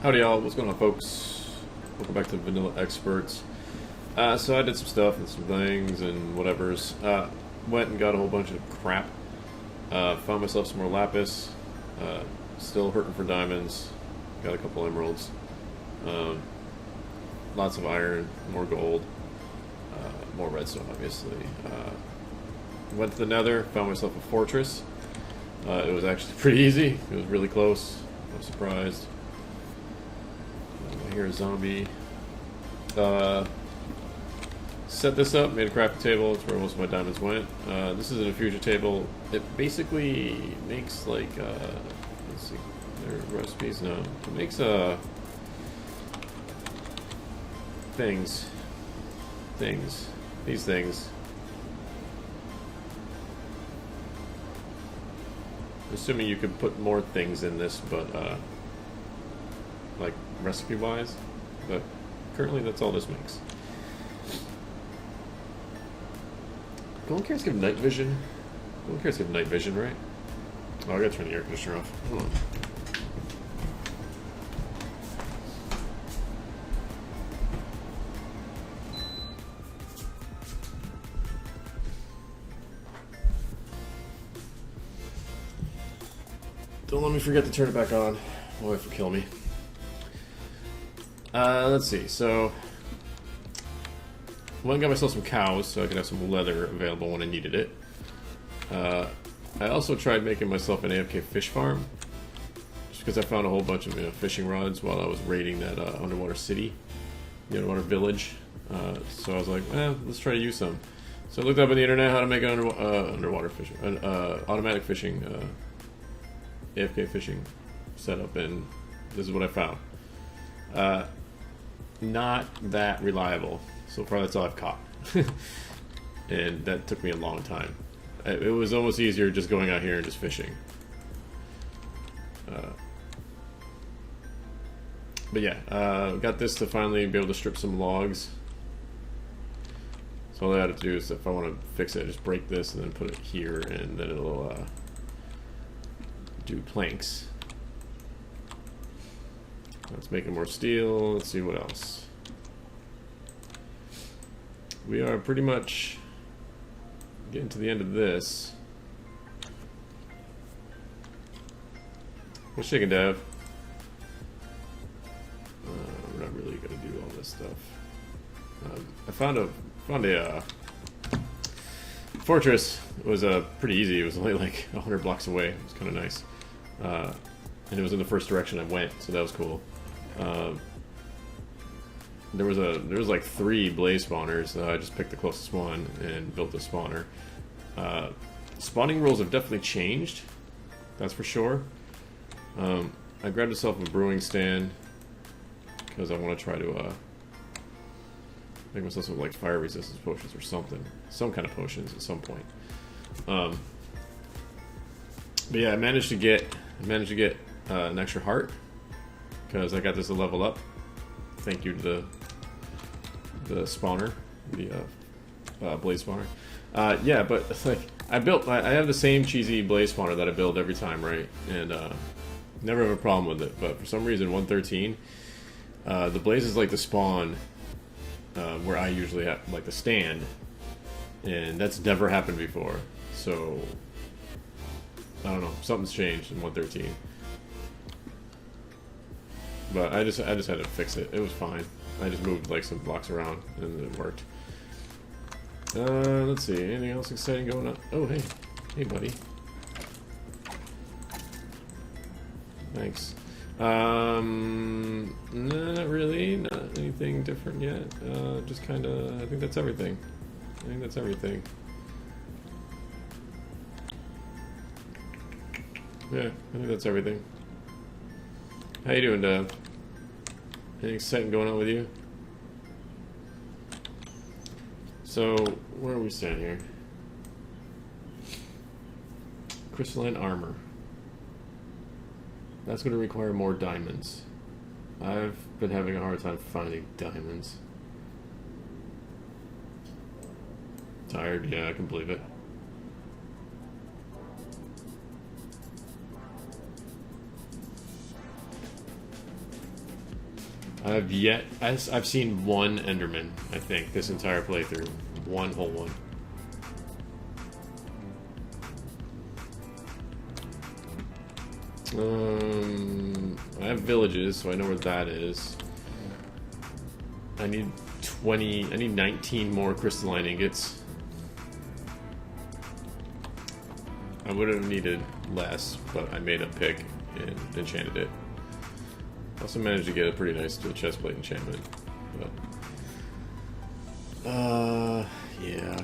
Howdy y'all, what's going on folks? Welcome back to Vanilla Experts. So I did some stuff and some things and whatevers. Went and got a whole bunch of crap. Found myself some more lapis. Still hurting for diamonds. Got a couple emeralds. Lots of iron, more gold. More redstone obviously. Went to the nether, found myself a fortress. It was actually pretty easy. It was really close. I was surprised. I hear a zombie. Set this up, made a crafting table. That's where most of my diamonds went. This is an infusion table. It basically makes like, let's see, there are recipes now. It makes these things. Assuming you could put more things in this, but like recipe-wise, but currently that's all this makes. Golden carrots give night vision. Golden carrots give night vision, right? Oh, I gotta turn the air conditioner off. Hold on. Don't let me forget to turn it back on. My wife will kill me. Let's see. So, went and got myself some cows so I could have some leather available when I needed it. I also tried making myself an AFK fish farm, just because I found a whole bunch of fishing rods while I was raiding that underwater city, the underwater village. So I was like, let's try to use some. So I looked up on the internet how to make an underwater fishing, automatic fishing, AFK fishing setup, and this is what I found. Not that reliable. So far, that's all I've caught. And that took me a long time. It was almost easier just going out here and just fishing. But yeah, got this to finally be able to strip some logs. So all I had to do is, if I want to fix it, just break this and then put it here, and then it'll do planks. Let's make more steel. Let's see what else. We are pretty much getting to the end of this. What's shaking, Dev? We're not really gonna do all this stuff. I found a fortress. It was pretty easy. It was only like 100 blocks away. It was kind of nice, and it was in the first direction I went, so that was cool. There was like 3 blaze spawners. I just picked the closest one and built the spawner. Spawning rules have definitely changed, that's for sure. I grabbed myself a brewing stand because I want to try to make myself some like fire resistance potions or something, some kind of potions at some point. But yeah, I managed to get an extra heart because I got this to level up. Thank you to the spawner, the blaze spawner. Yeah, but like I have the same cheesy blaze spawner that I build every time, right? And never have a problem with it. But for some reason, 113, the blaze is like the spawn where I usually have like the stand, and that's never happened before. So I don't know, something's changed in 113. But I just had to fix it. It was fine. I just moved like some blocks around and it worked. Let's see. Anything else exciting going on? Oh, hey. Hey, buddy. Thanks. Not really. Not anything different yet. Just kind of... I think that's everything. Yeah, I think that's everything. How you doing, Dev? Anything exciting going on with you? So, where are we standing here? Crystalline armor. That's going to require more diamonds. I've been having a hard time finding diamonds. Tired? Yeah, I can believe it. I've seen one Enderman, I think, this entire playthrough. One whole one. I have villages, so I know where that is. I need 19 more crystalline ingots. I would have needed less, but I made a pick and enchanted it. Also managed to get a pretty nice chestplate enchantment. But yeah.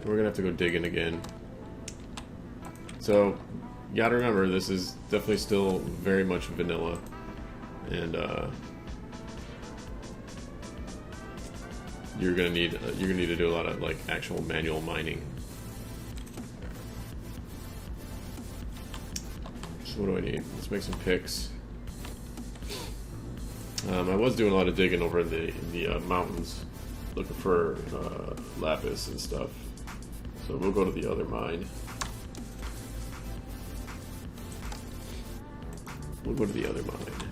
We're gonna have to go digging again. So you gotta remember, this is definitely still very much vanilla. And you're gonna need to do a lot of like actual manual mining. So what do I need? Let's make some picks. I was doing a lot of digging over in the mountains, looking for lapis and stuff. So we'll go to the other mine. We'll go to the other mine.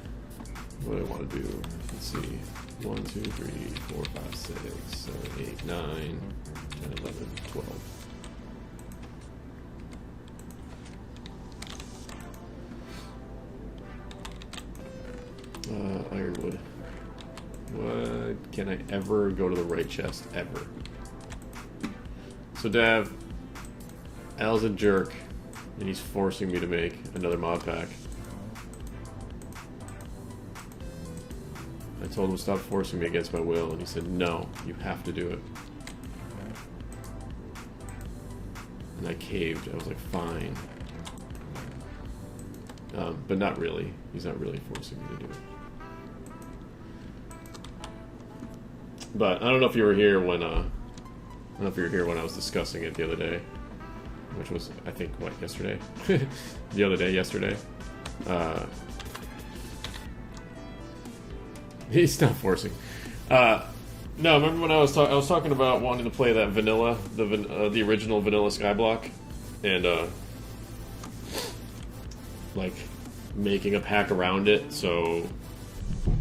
What do I want to do? Let's see. 1, 2, 3, 4, 5, 6, 7, 8, 9, 10, 11, 12. Ironwood. What? Can I ever go to the right chest? Ever. So Dav, Al's a jerk, and he's forcing me to make another mod pack. I told him to stop forcing me against my will, and he said, no, you have to do it. And I caved. I was like, fine. But not really. He's not really forcing me to do it. But I don't know if you were here when I was discussing it the other day, which was, I think, what, yesterday? The other day, yesterday. He's not forcing. No, remember when I was talking about wanting to play that vanilla, the original vanilla Skyblock, and like making a pack around it. So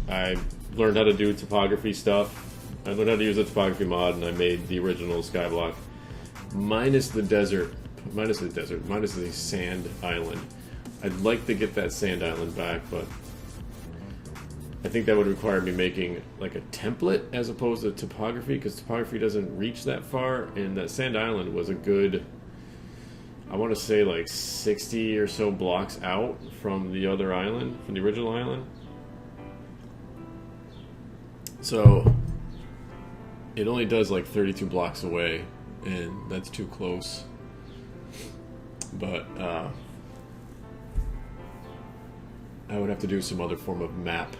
I learned how to do topography stuff. I learned how to use a topography mod, and I made the original Skyblock minus the sand island. I'd like to get that sand island back, but I think that would require me making like a template as opposed to topography, because topography doesn't reach that far, and that sand island was a good, I want to say like 60 or so blocks out from the other island, from the original island. So it only does like 32 blocks away, and that's too close. But I would have to do some other form of map,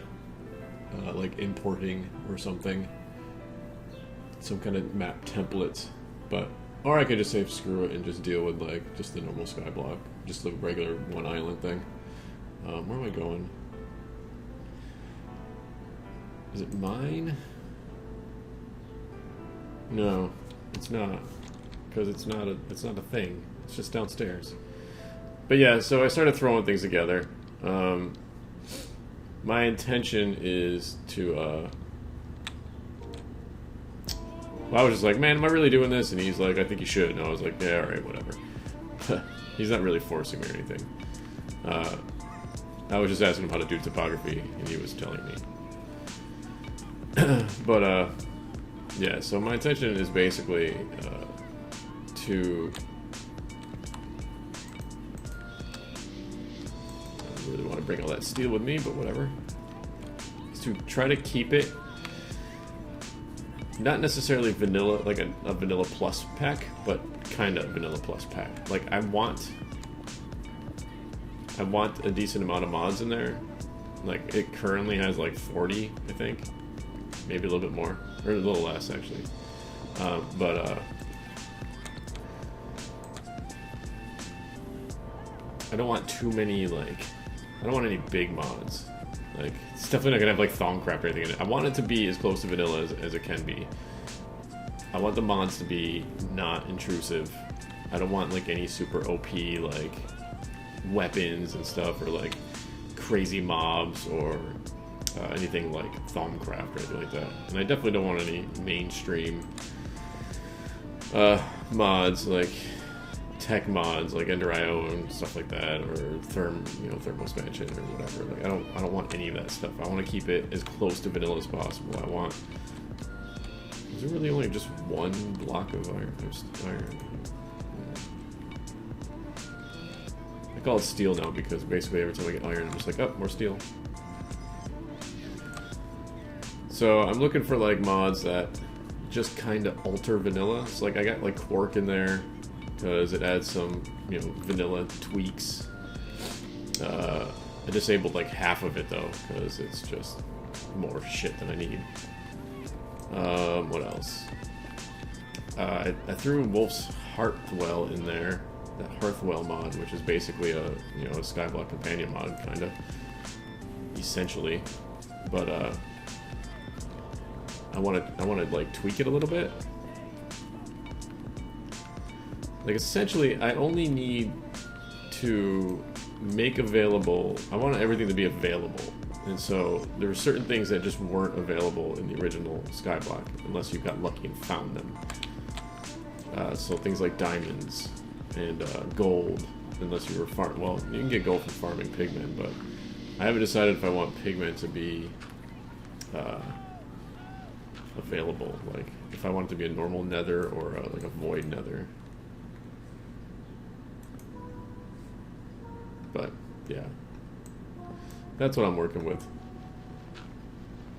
like importing or something, some kind of map templates. But or I could just say screw it and just deal with like just the normal Skyblock, just the regular one island thing. Where am I going? Is it mine? No, it's not, because it's not a thing. It's just downstairs. But yeah, so I started throwing things together. My intention is to well, I was just like, man, am I really doing this? And he's like, I think you should. And I was like, yeah, alright, whatever. He's not really forcing me or anything. I was just asking him how to do topography, and he was telling me. But yeah, so my intention is basically to, I don't really want to bring all that steel with me, but whatever, is to try to keep it not necessarily vanilla, like a vanilla plus pack, but kind of vanilla plus pack. Like I want a decent amount of mods in there. Like it currently has like 40, I think, maybe a little bit more, or a little less actually. But I don't want too many, like, I don't want any big mods. Like, it's definitely not gonna have like Thongcraft or anything in it. I want it to be as close to vanilla as it can be. I want the mods to be not intrusive. I don't want like any super OP like weapons and stuff, or like crazy mobs, or anything like Thaumcraft or anything like that. And I definitely don't want any mainstream mods like tech mods like Ender.io and stuff like that, or thermal expansion or whatever. Like I don't want any of that stuff. I want to keep it as close to vanilla as possible. I want. Is there really only just one block of iron? There's iron. I call it steel now because basically every time I get iron, I'm just like, oh, more steel. So I'm looking for like mods that just kind of alter vanilla. So like I got like Quark in there because it adds some vanilla tweaks. I disabled like half of it though because it's just more shit than I need. What else? I threw Wolf's Hearthwell in there, that Hearthwell mod, which is basically a a Skyblock companion mod, kind of, essentially. But I want to like tweak it a little bit. Like essentially, I only need to make available. I want everything to be available. And so there were certain things that just weren't available in the original Skyblock unless you got lucky and found them. So things like diamonds and gold, unless you were well, you can get gold from farming pigmen, but I haven't decided if I want pigmen to be available. Like if I want it to be a normal nether or like a void nether. But yeah. That's what I'm working with.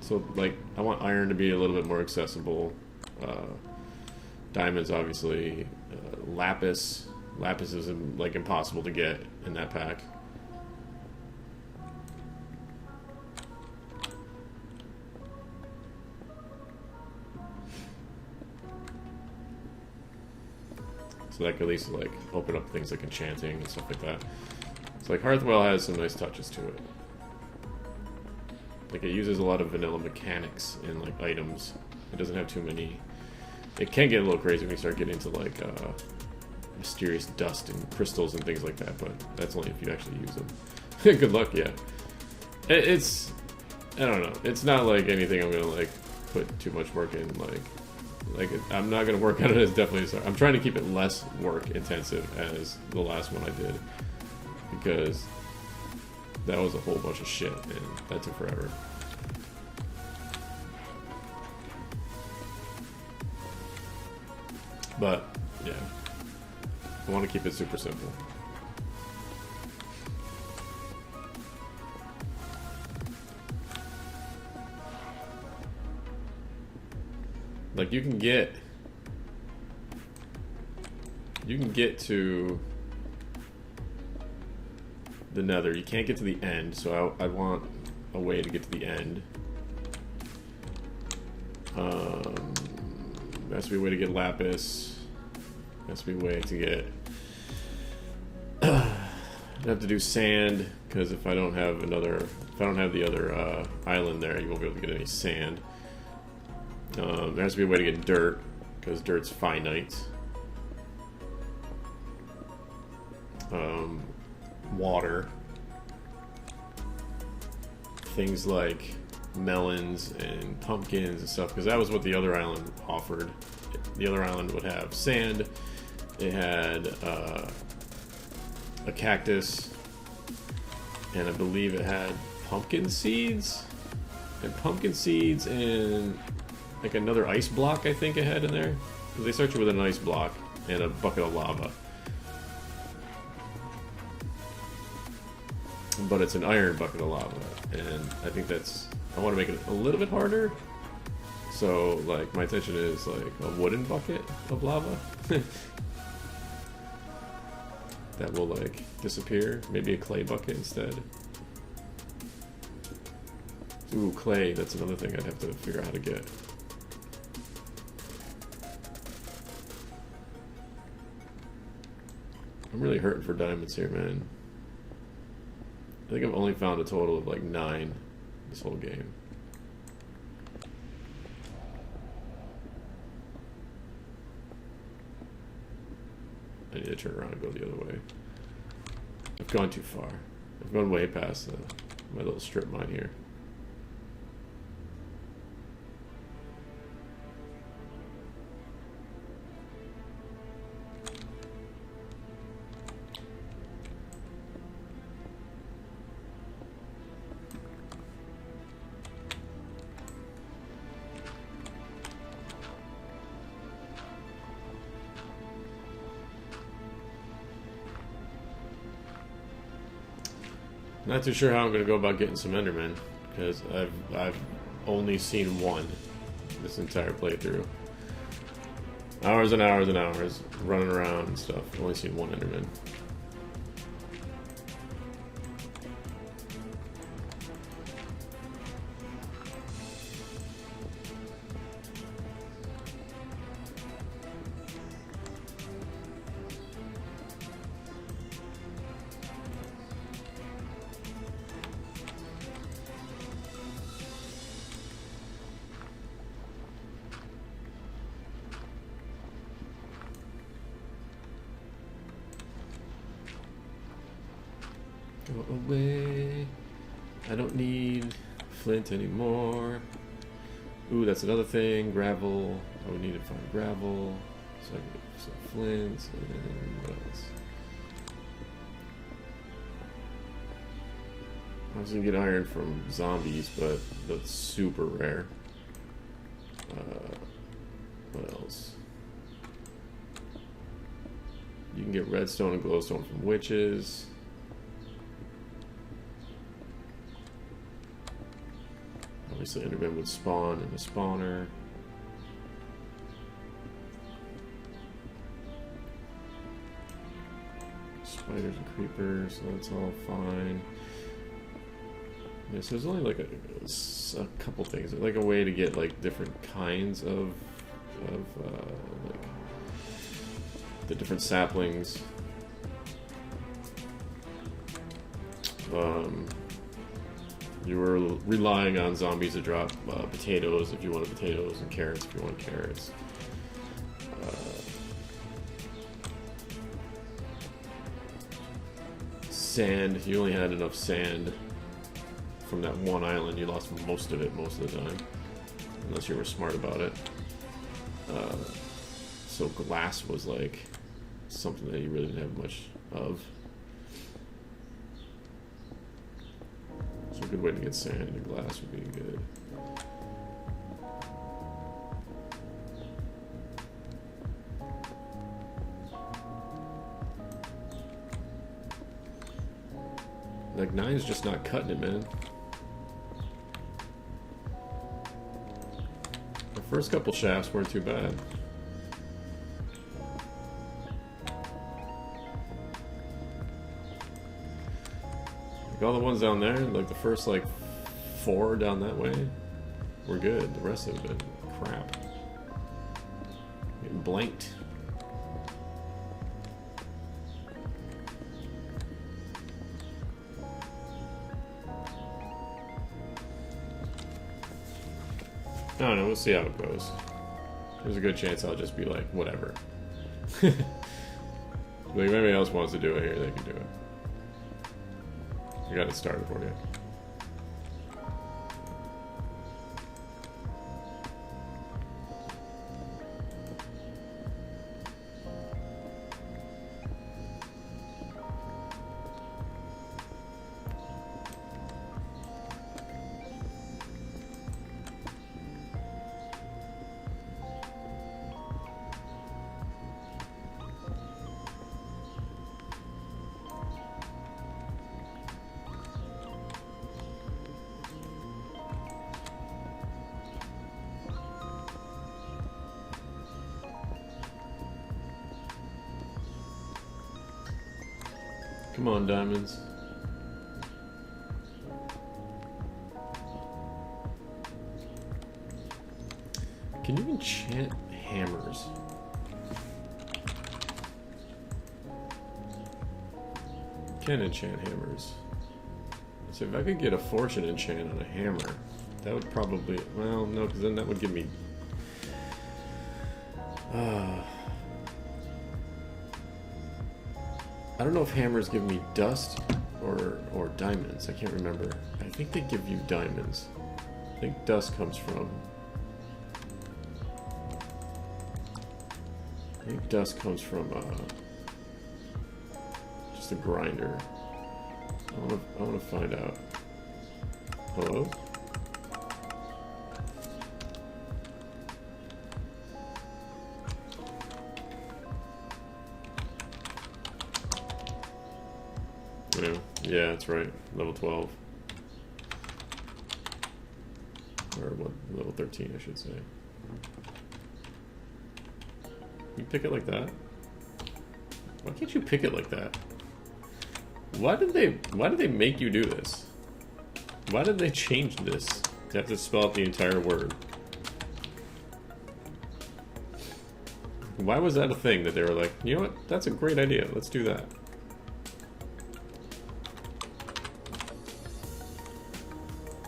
So, like, I want iron to be a little bit more accessible. Diamonds, obviously. Lapis. Lapis is, like, impossible to get in that pack. So that could at least, like, open up things like enchanting and stuff like that. So, like, Hearthwell has some nice touches to it. Like, it uses a lot of vanilla mechanics in, like, items. It doesn't have too many. It can get a little crazy when you start getting into, like, mysterious dust and crystals and things like that, but that's only if you actually use them. Good luck, yeah. It's... I don't know. It's not, like, anything I'm gonna, like, put too much work in, like I'm not gonna work on it as definitely... I'm trying to keep it less work-intensive as the last one I did, because... that was a whole bunch of shit, and that took forever. But, yeah. I want to keep it super simple. Like, you can get to the nether. You can't get to the end, so I want a way to get to the end. There has to be a way to get lapis. There has to be a way to get... I have to do sand, because if I don't have the other island there, you won't be able to get any sand. There has to be a way to get dirt, because dirt's finite. Water. Things like melons and pumpkins and stuff, because that was what the other island offered. The other island would have sand. It had a cactus, and I believe it had pumpkin seeds, and like another ice block. I think it had in there, because they start you with an ice block and a bucket of lava. But it's an iron bucket of lava, and I think I want to make it a little bit harder. So, like, my intention is like a wooden bucket of lava that will like disappear. Maybe a clay bucket instead. Ooh, clay. That's another thing I'd have to figure out how to get. I'm really hurting for diamonds here, man. I think I've only found a total of like 9 this whole game. I need to turn around and go the other way. I've gone too far. I've gone way past my little strip mine here. Not too sure how I'm gonna go about getting some Endermen, because I've only seen one this entire playthrough. Hours and hours and hours running around and stuff. I've only seen one Enderman. Go away. I don't need flint anymore. Ooh, that's another thing. Gravel. I would need to find gravel. So I can get some flint. And what else? I was gonna get iron from zombies, but that's super rare. What else? You can get redstone and glowstone from witches. Obviously, Enderman would spawn in a spawner. Spiders and creepers, so that's all fine. Yeah, so there's only like a couple things. There's like a way to get like different kinds of like the different saplings. You were relying on zombies to drop potatoes if you wanted potatoes, and carrots if you wanted carrots. Sand, if you only had enough sand from that one island, you lost most of it most of the time, unless you were smart about it. So glass was like something that you really didn't have much of. So a good way to get sand and glass would be good. Like 9's just not cutting it, man. The first couple shafts weren't too bad. Like all the ones down there, like the first like 4 down that way, were good. The rest have been crap. Getting blanked. I don't know, we'll see how it goes. There's a good chance I'll just be like, whatever. Like, if anybody else wants to do it here, they can do it. I got it started for you. Come on, diamonds. Can you enchant hammers? Can enchant hammers. So if I could get a fortune enchant on a hammer, that would probably... Well, no, because then that would give me... I don't know if hammers give me dust or diamonds. I can't remember. I think they give you diamonds. I think dust comes from... I think dust comes from just a grinder. I wanna find out. Hello? Yeah, that's right. Level 12. Or what? Level 13, I should say. You pick it like that? Why can't you pick it like that? Why did they make you do this? Why did they change this? To have to spell out the entire word. Why was that a thing that they were like, you know what? That's a great idea. Let's do that.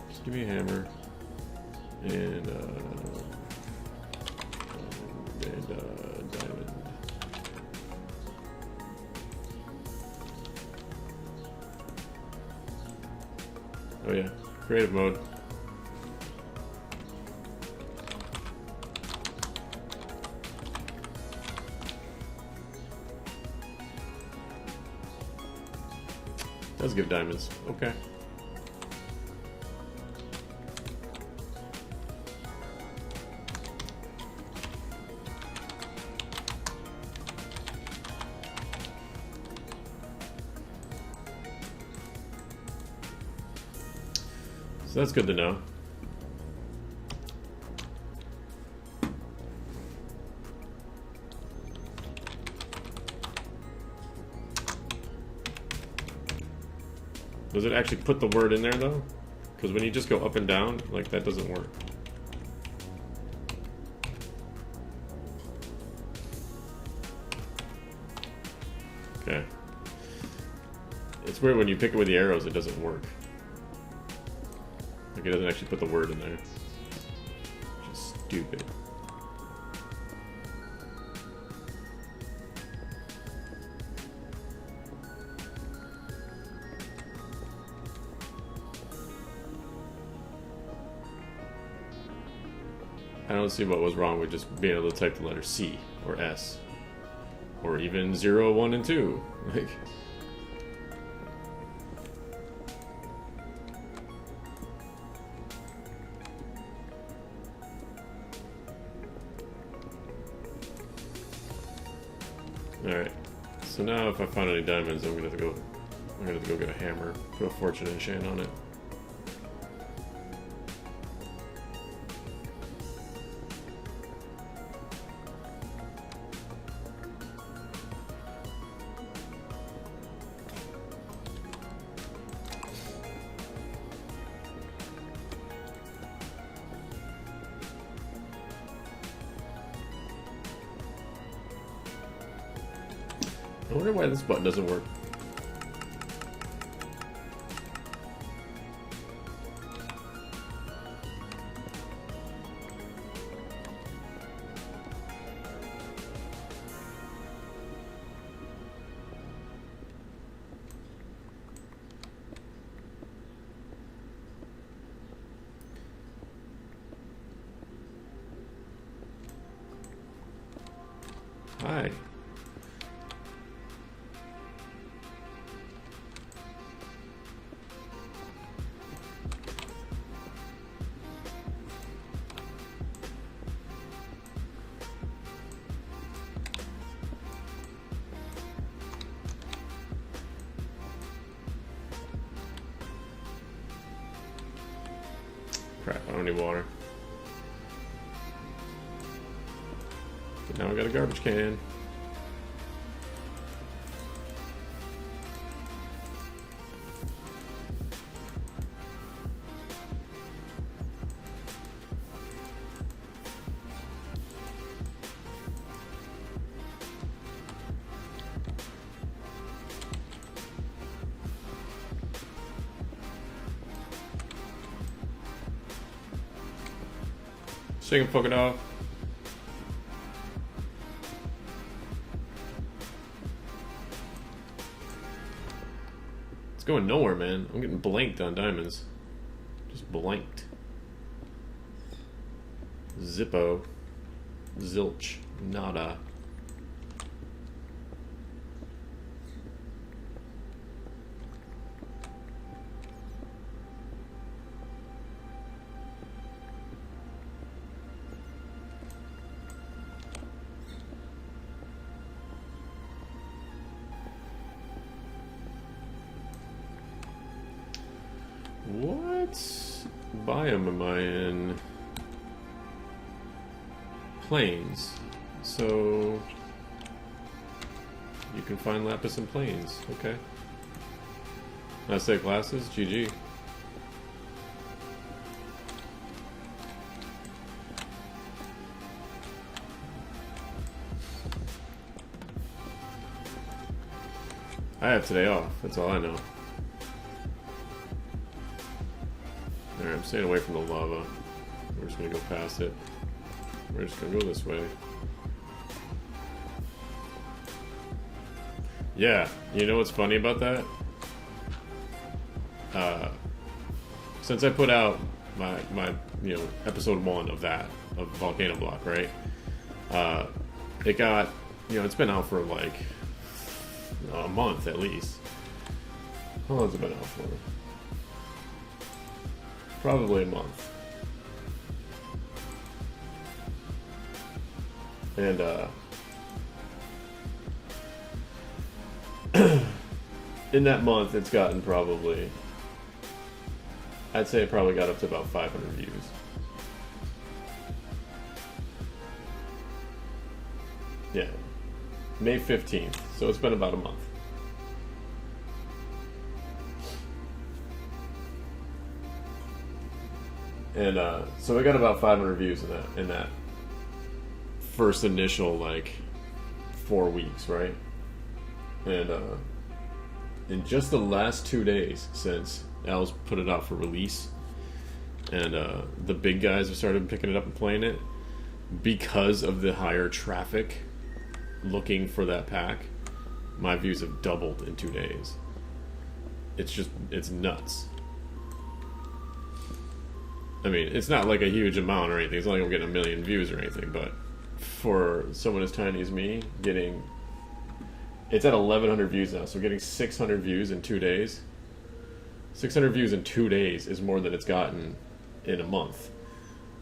Just give me a hammer. And diamond. Oh yeah, creative mode. Does give diamonds. Okay. So that's good to know. Does it actually put the word in there though? Because when you just go up and down, like that doesn't work. Okay. It's weird when you pick it with the arrows, it doesn't work. Like it doesn't actually put the word in there. Which is stupid. I don't see what was wrong with just being able to type the letter C or S. Or even 0, 1, and 2. Like... Alright, so now if I find any diamonds, I'm gonna have to go get a hammer, put a fortune enchant on it. I wonder why this button doesn't work. Hi. Crap, I don't need water. But now I got a garbage can. So you can fuck it off. It's going nowhere, man. I'm getting blanked on diamonds. Just blanked. Zippo. Zilch. Nada. What biome am I in? Plains. So you can find lapis in plains. Okay. I say glasses. GG. I have today off. That's all I know. Alright, I'm staying away from the lava. We're just gonna go past it. We're just gonna go this way. Yeah, you know what's funny about that? Since I put out my episode 1 of that, of Volcano Block, right? It got, it's been out for like a month at least. How long has it been out for? Probably a month. And in that month it's gotten probably, I'd say it probably got up to about 500 views. Yeah. May 15th, so it's been about a month. And so we got about 500 views in that first initial like 4 weeks, right? And in just the last 2 days since Al's put it out for release, and the big guys have started picking it up and playing it, because of the higher traffic looking for that pack, my views have doubled in 2 days. It's nuts. I mean, it's not like a huge amount or anything. It's not like I'm getting 1 million views or anything, but for someone as tiny as me, it's at 1,100 views now, so getting 600 views in 2 days. 600 views in 2 days is more than it's gotten in a month.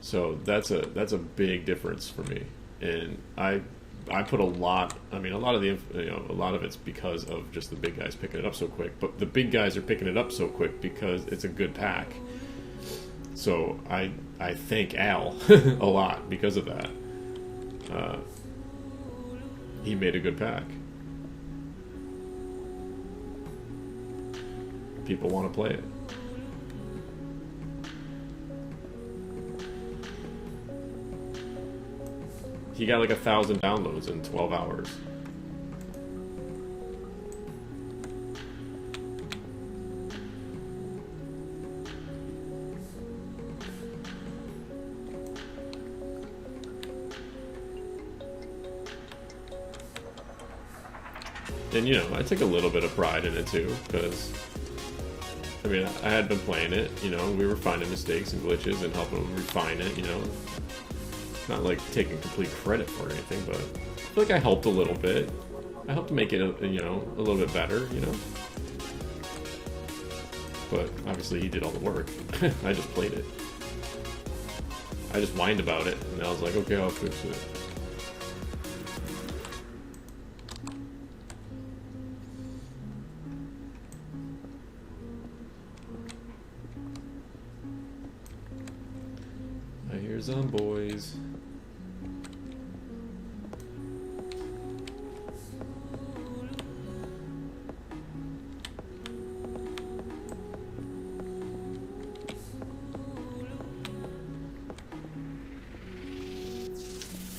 So that's a big difference for me. And I put a lot of a lot of it's because of just the big guys picking it up so quick. But the big guys are picking it up so quick because it's a good pack. So I thank Al a lot because of that. He made a good pack. People want to play it. He got like 1,000 downloads in 12 hours. And I take a little bit of pride in it too, because I had been playing it, we were finding mistakes and glitches and helping them refine it, Not like taking complete credit for anything, but I feel like I helped a little bit. I helped make it, a little bit better, But obviously he did all the work. I just played it. I just whined about it, and I was like, okay, I'll fix it. I hear zomboys.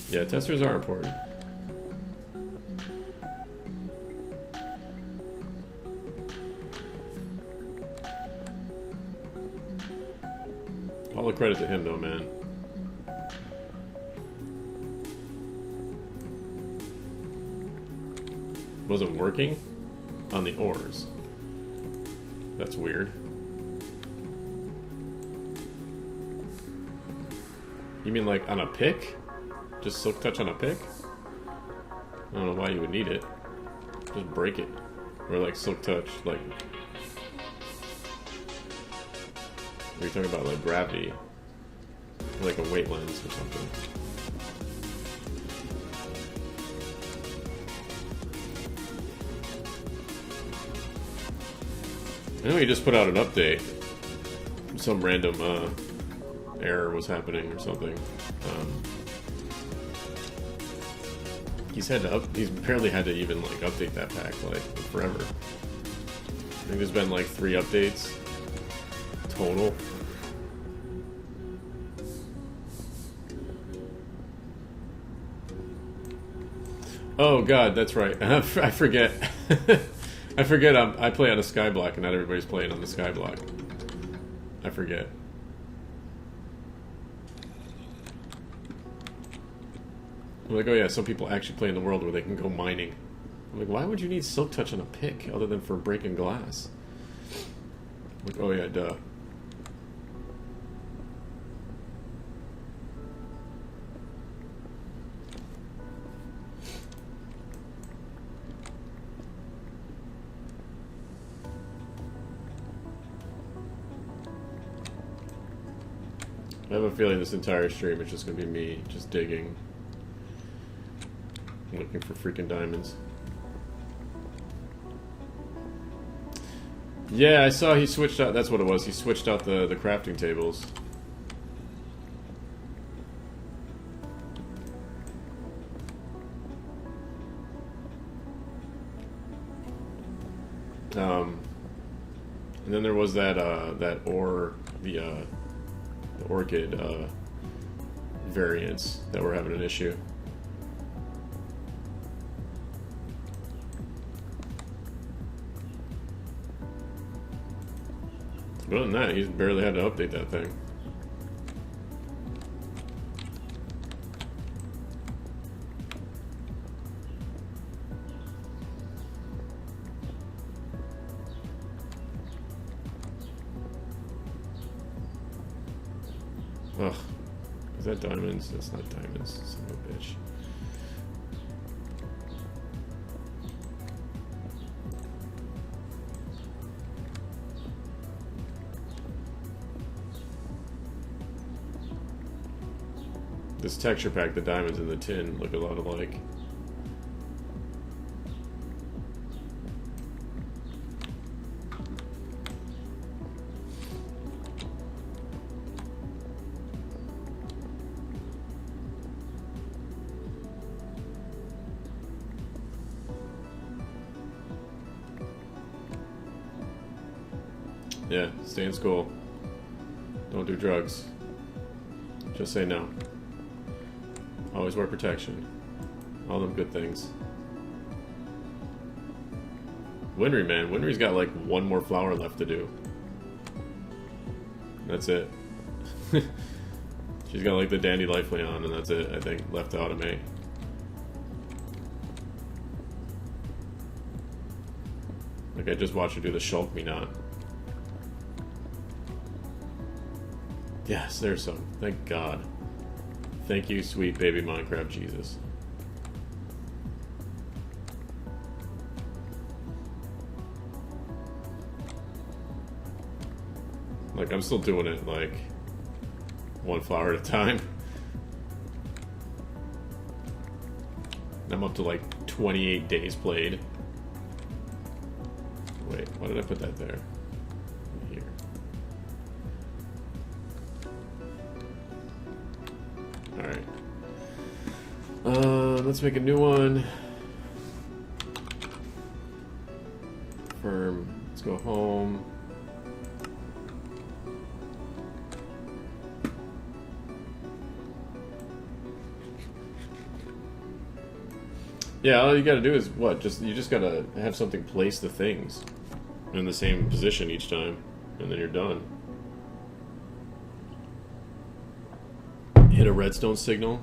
Yeah, testers are important. All the credit to him though, man. Wasn't working on the ores. That's weird. You mean like on a pick? Just silk touch on a pick? I don't know why you would need it. Just break it. Or like silk touch, like... Are you talking about like gravity? Or like a weight lens or something? I know he just put out an update. some random error was happening or something. He's apparently had to even like update that pack like forever. I think there's been like 3 updates total. Oh god, that's right. I forget. I forget I play on a Skyblock and not everybody's playing on the Skyblock. I forget. I'm like, oh yeah, some people actually play in the world where they can go mining. I'm like, why would you need Silk Touch on a pick other than for breaking glass? I'm like, oh yeah, duh. I have a feeling this entire stream is just going to be me just digging. Looking for freaking diamonds. Yeah, I saw he switched out, that's what it was, he switched out the crafting tables. And then there was that the orchid variants that were having an issue. Other than that, he's barely had to update that thing. Ugh. Is that diamonds? That's not diamonds. Son of a bitch. This texture pack, the diamonds in the tin look a lot alike. Yeah, stay in school. Don't do drugs. Just say no. Always wear protection. All them good things. Winry, man. Winry's got like 1 more flower left to do. That's it. She's got like the Dandy Lifeleon, and that's it, I think, left to automate. Like, I just watched her do the Shulk Me Not. Yes, there's some. Thank God. Thank you, sweet baby Minecraft Jesus. Like, I'm still doing it, like, 1 flower at a time. I'm up to, like, 28 days played. Wait, why did I put that there? Here. Alright. Let's make a new one. Firm. Let's go home. Yeah, all you gotta do is what? You just gotta have something place the things in the same position each time, and then you're done. Hit a redstone signal.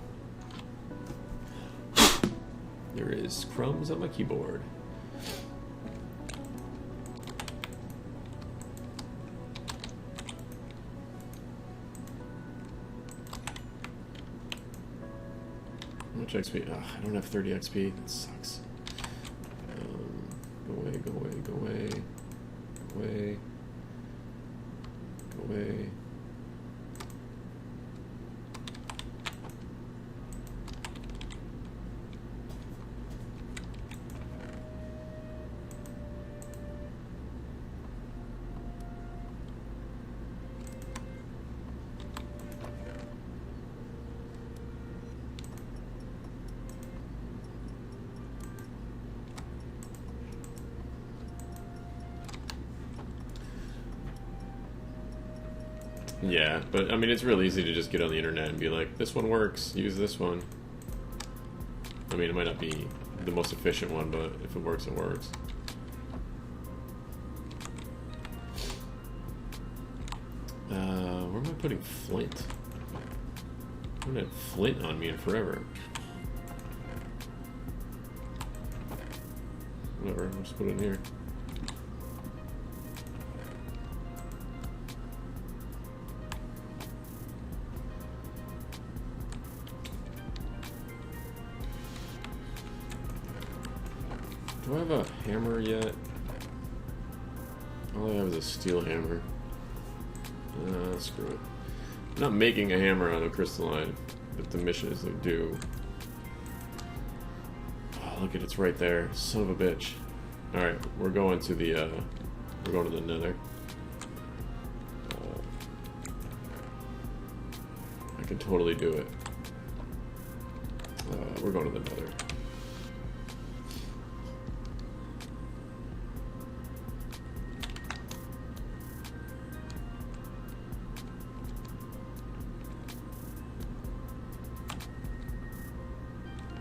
There is crumbs on my keyboard. How much XP? Ugh, I don't have 30 XP. That sucks. Go away, go away, go away. Go away. Go away. Yeah, but I mean, it's real easy to just get on the internet and be like, this one works, use this one. I mean, it might not be the most efficient one, but if it works, it works. Where am I putting flint? I haven't had flint on me in forever. Whatever, I'll just put it in here. Do I have a hammer yet? All I have is a steel hammer. Screw it. I'm not making a hammer out of crystalline, but the mission is to do. Oh, look at it's right there. Son of a bitch. Alright, we're going to the nether. I can totally do it. We're going to the nether.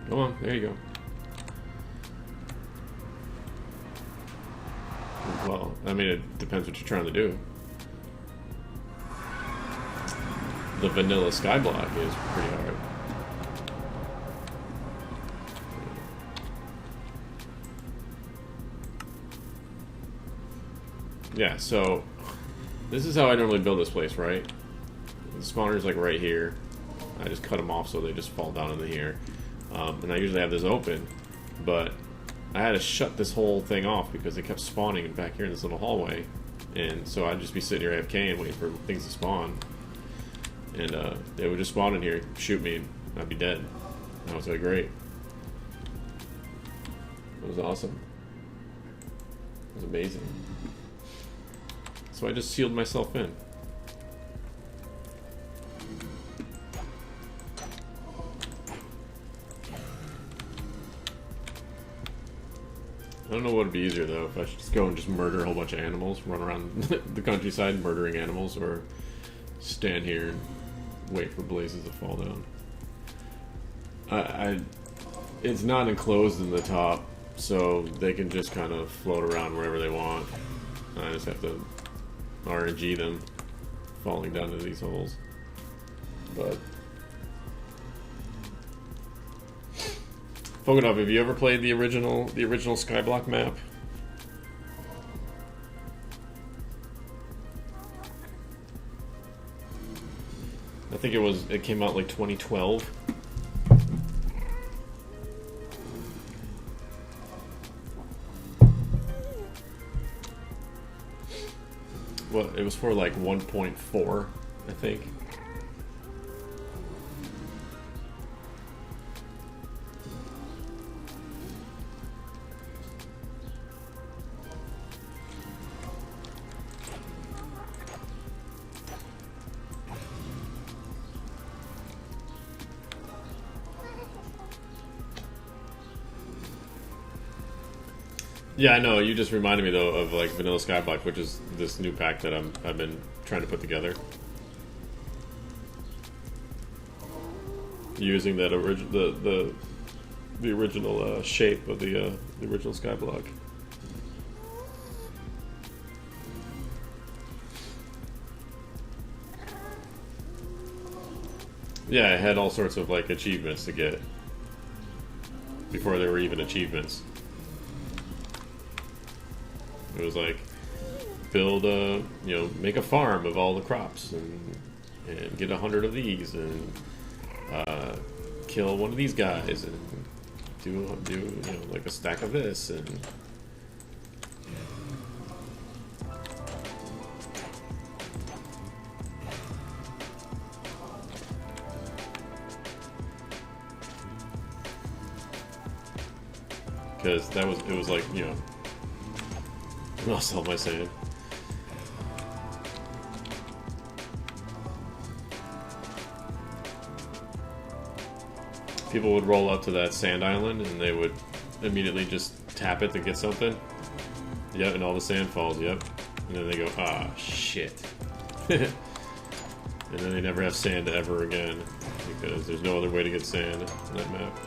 Come on, there you go. Well, I mean, it depends what you're trying to do. The vanilla skyblock is pretty hard. Yeah, so this is how I normally build this place, right? The spawner's like right here. I just cut them off so they just fall down into here. And I usually have this open, but I had to shut this whole thing off because they kept spawning back here in this little hallway. And so I'd just be sitting here AFK and waiting for things to spawn. And they would just spawn in here, shoot me, and I'd be dead. That was like great. It was awesome. It was amazing. So I just sealed myself in. I don't know what would be easier though, if I should just go and just murder a whole bunch of animals, run around the countryside murdering animals, or stand here and wait for blazes to fall down. It's not enclosed in the top, so they can just kind of float around wherever they want. I just have to RNG them falling down into these holes. But Fogadov, have you ever played the original Skyblock map? I think it came out like 2012. Well, it was for like 1.4, I think. Yeah, I know. You just reminded me though of like Vanilla Skyblock, which is this new pack that I've been trying to put together, using that the original shape of the original Skyblock. Yeah, I had all sorts of like achievements to get before there were even achievements. It was like build make a farm of all the crops and get 100 of these and kill one of these guys and do like a stack of this and because it was like what else am I saying? People would roll up to that sand island and they would immediately just tap it to get something. Yep, and all the sand falls, yep. And then they go, ah, shit. And then they never have sand ever again, because there's no other way to get sand on that map.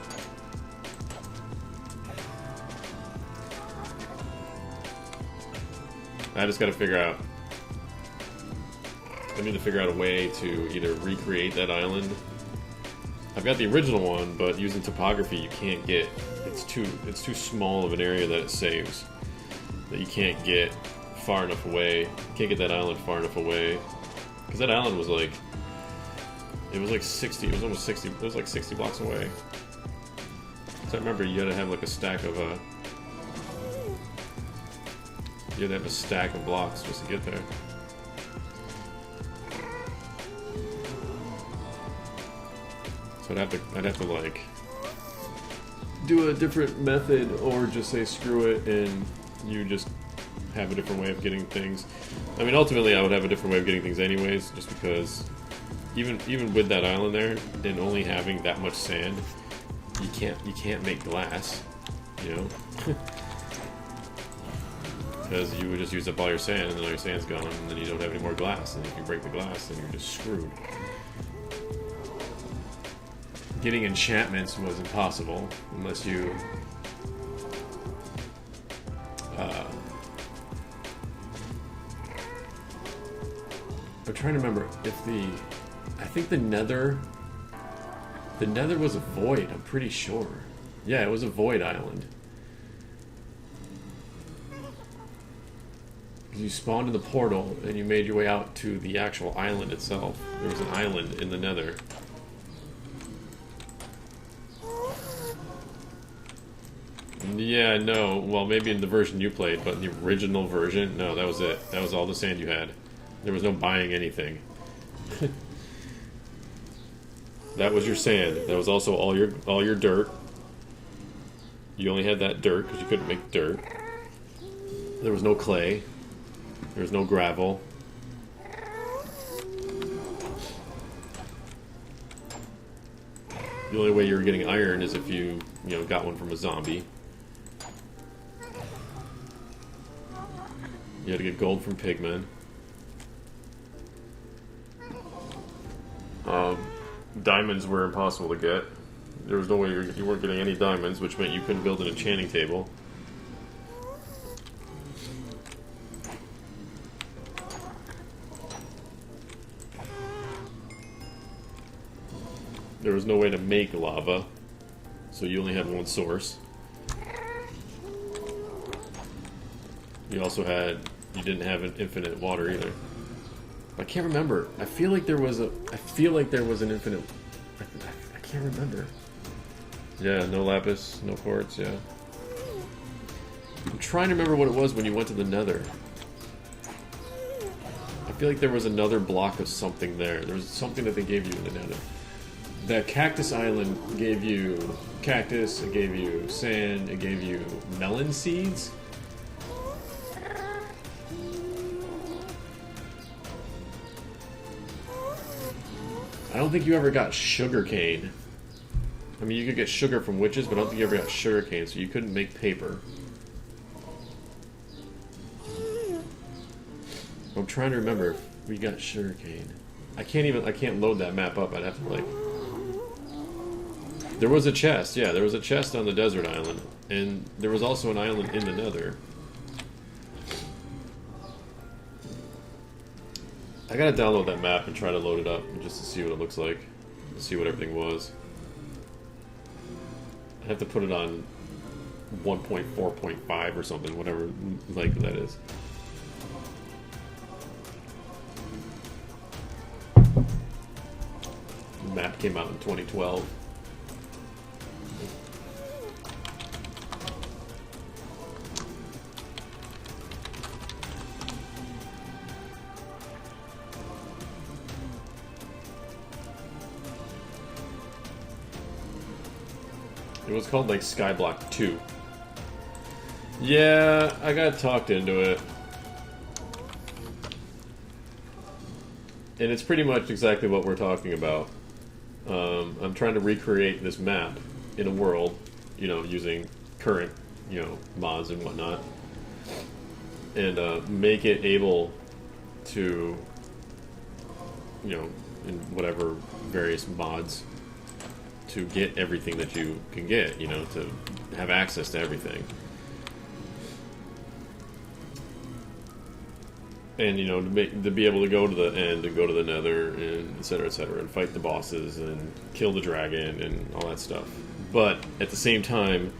I just gotta figure out... I need to figure out a way to either recreate that island. I've got the original one, but using topography you can't get... It's too small of an area that it saves. That you can't get far enough away. You can't get that island far enough away. Because that island was like... It was like 60, it was almost 60, it was like 60 blocks away. So I remember you had to have like a stack of, you had to have a stack of blocks just to get there. So I'd have to like, do a different method or just say screw it and you just have a different way of getting things. I mean, ultimately I would have a different way of getting things anyways, just because even with that island there and only having that much sand, you can't make glass, you know, because you would just use up all your sand and then all your sand's gone and then you don't have any more glass, and if you break the glass then you're just screwed. Getting enchantments was impossible unless you I'm trying to remember if I think the nether was a void, I'm pretty sure. Yeah, it was a void island. You spawned in the portal and you made your way out to the actual island itself. There was an island in the nether. Yeah, no, well maybe in the version you played, but in the original version, no, that was it. That was all the sand you had. There was no buying anything. That was your sand. That was also all your dirt. You only had that dirt because you couldn't make dirt. There was no clay. There was no gravel. The only way you were getting iron is if you got one from a zombie. You had to get gold from pigmen. Diamonds were impossible to get. There was no way you weren't getting any diamonds, which meant you couldn't build an enchanting table. There was no way to make lava, so you only had one source. You didn't have an infinite water either. I can't remember. I feel like there was an infinite... I can't remember. Yeah, no lapis, no quartz, yeah. I'm trying to remember what it was when you went to the nether. I feel like there was another block of something there. There was something that they gave you in the nether. That cactus island gave you cactus, it gave you sand, it gave you melon seeds. I don't think you ever got sugarcane. I mean, you could get sugar from witches, but I don't think you ever got sugarcane, so you couldn't make paper. I'm trying to remember if we got sugarcane. I can't load that map up. I'd have to, like... There was a chest, yeah, there was a chest on the desert island. And there was also an island in the nether. I gotta download that map and try to load it up just to see what it looks like. See what everything was. I have to put it on 1.4.5 or something, whatever length that is. The map came out in 2012. It was called like Skyblock 2. Yeah, I got talked into it. And it's pretty much exactly what we're talking about. I'm trying to recreate this map in a world, using current, mods and whatnot. And make it able to, in whatever various mods to get everything that you can get, you know, to have access to everything. And, you know, to be able to go to the end and go to the nether and et cetera, and fight the bosses and kill the dragon and all that stuff. But at the same time,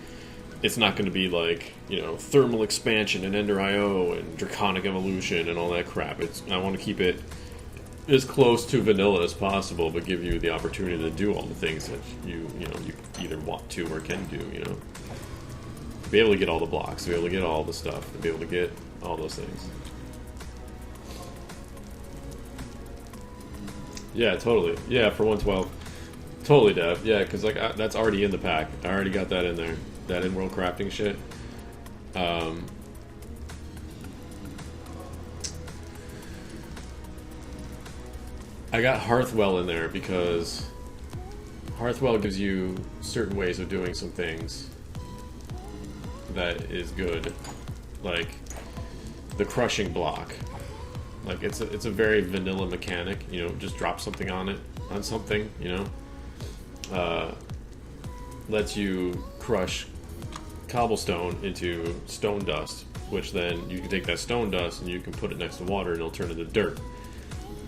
it's not going to be like, you know, thermal expansion and Ender IO and draconic evolution and all that crap. I want to keep it as close to vanilla as possible, but give you the opportunity to do all the things that you either want to or can do, you know. Be able to get all the blocks, be able to get all the stuff, be able to get all those things. Yeah, totally. Yeah, for 112. Totally, Dev. Yeah, because like that's already in the pack. I already got that in there. That in-world crafting shit. I got Hearthwell in there because Hearthwell gives you certain ways of doing some things that is good. Like the crushing block. Like it's a very vanilla mechanic, you know, just drop something on something, you know. Lets you crush cobblestone into stone dust, which then you can take that stone dust and you can put it next to water and it'll turn into dirt.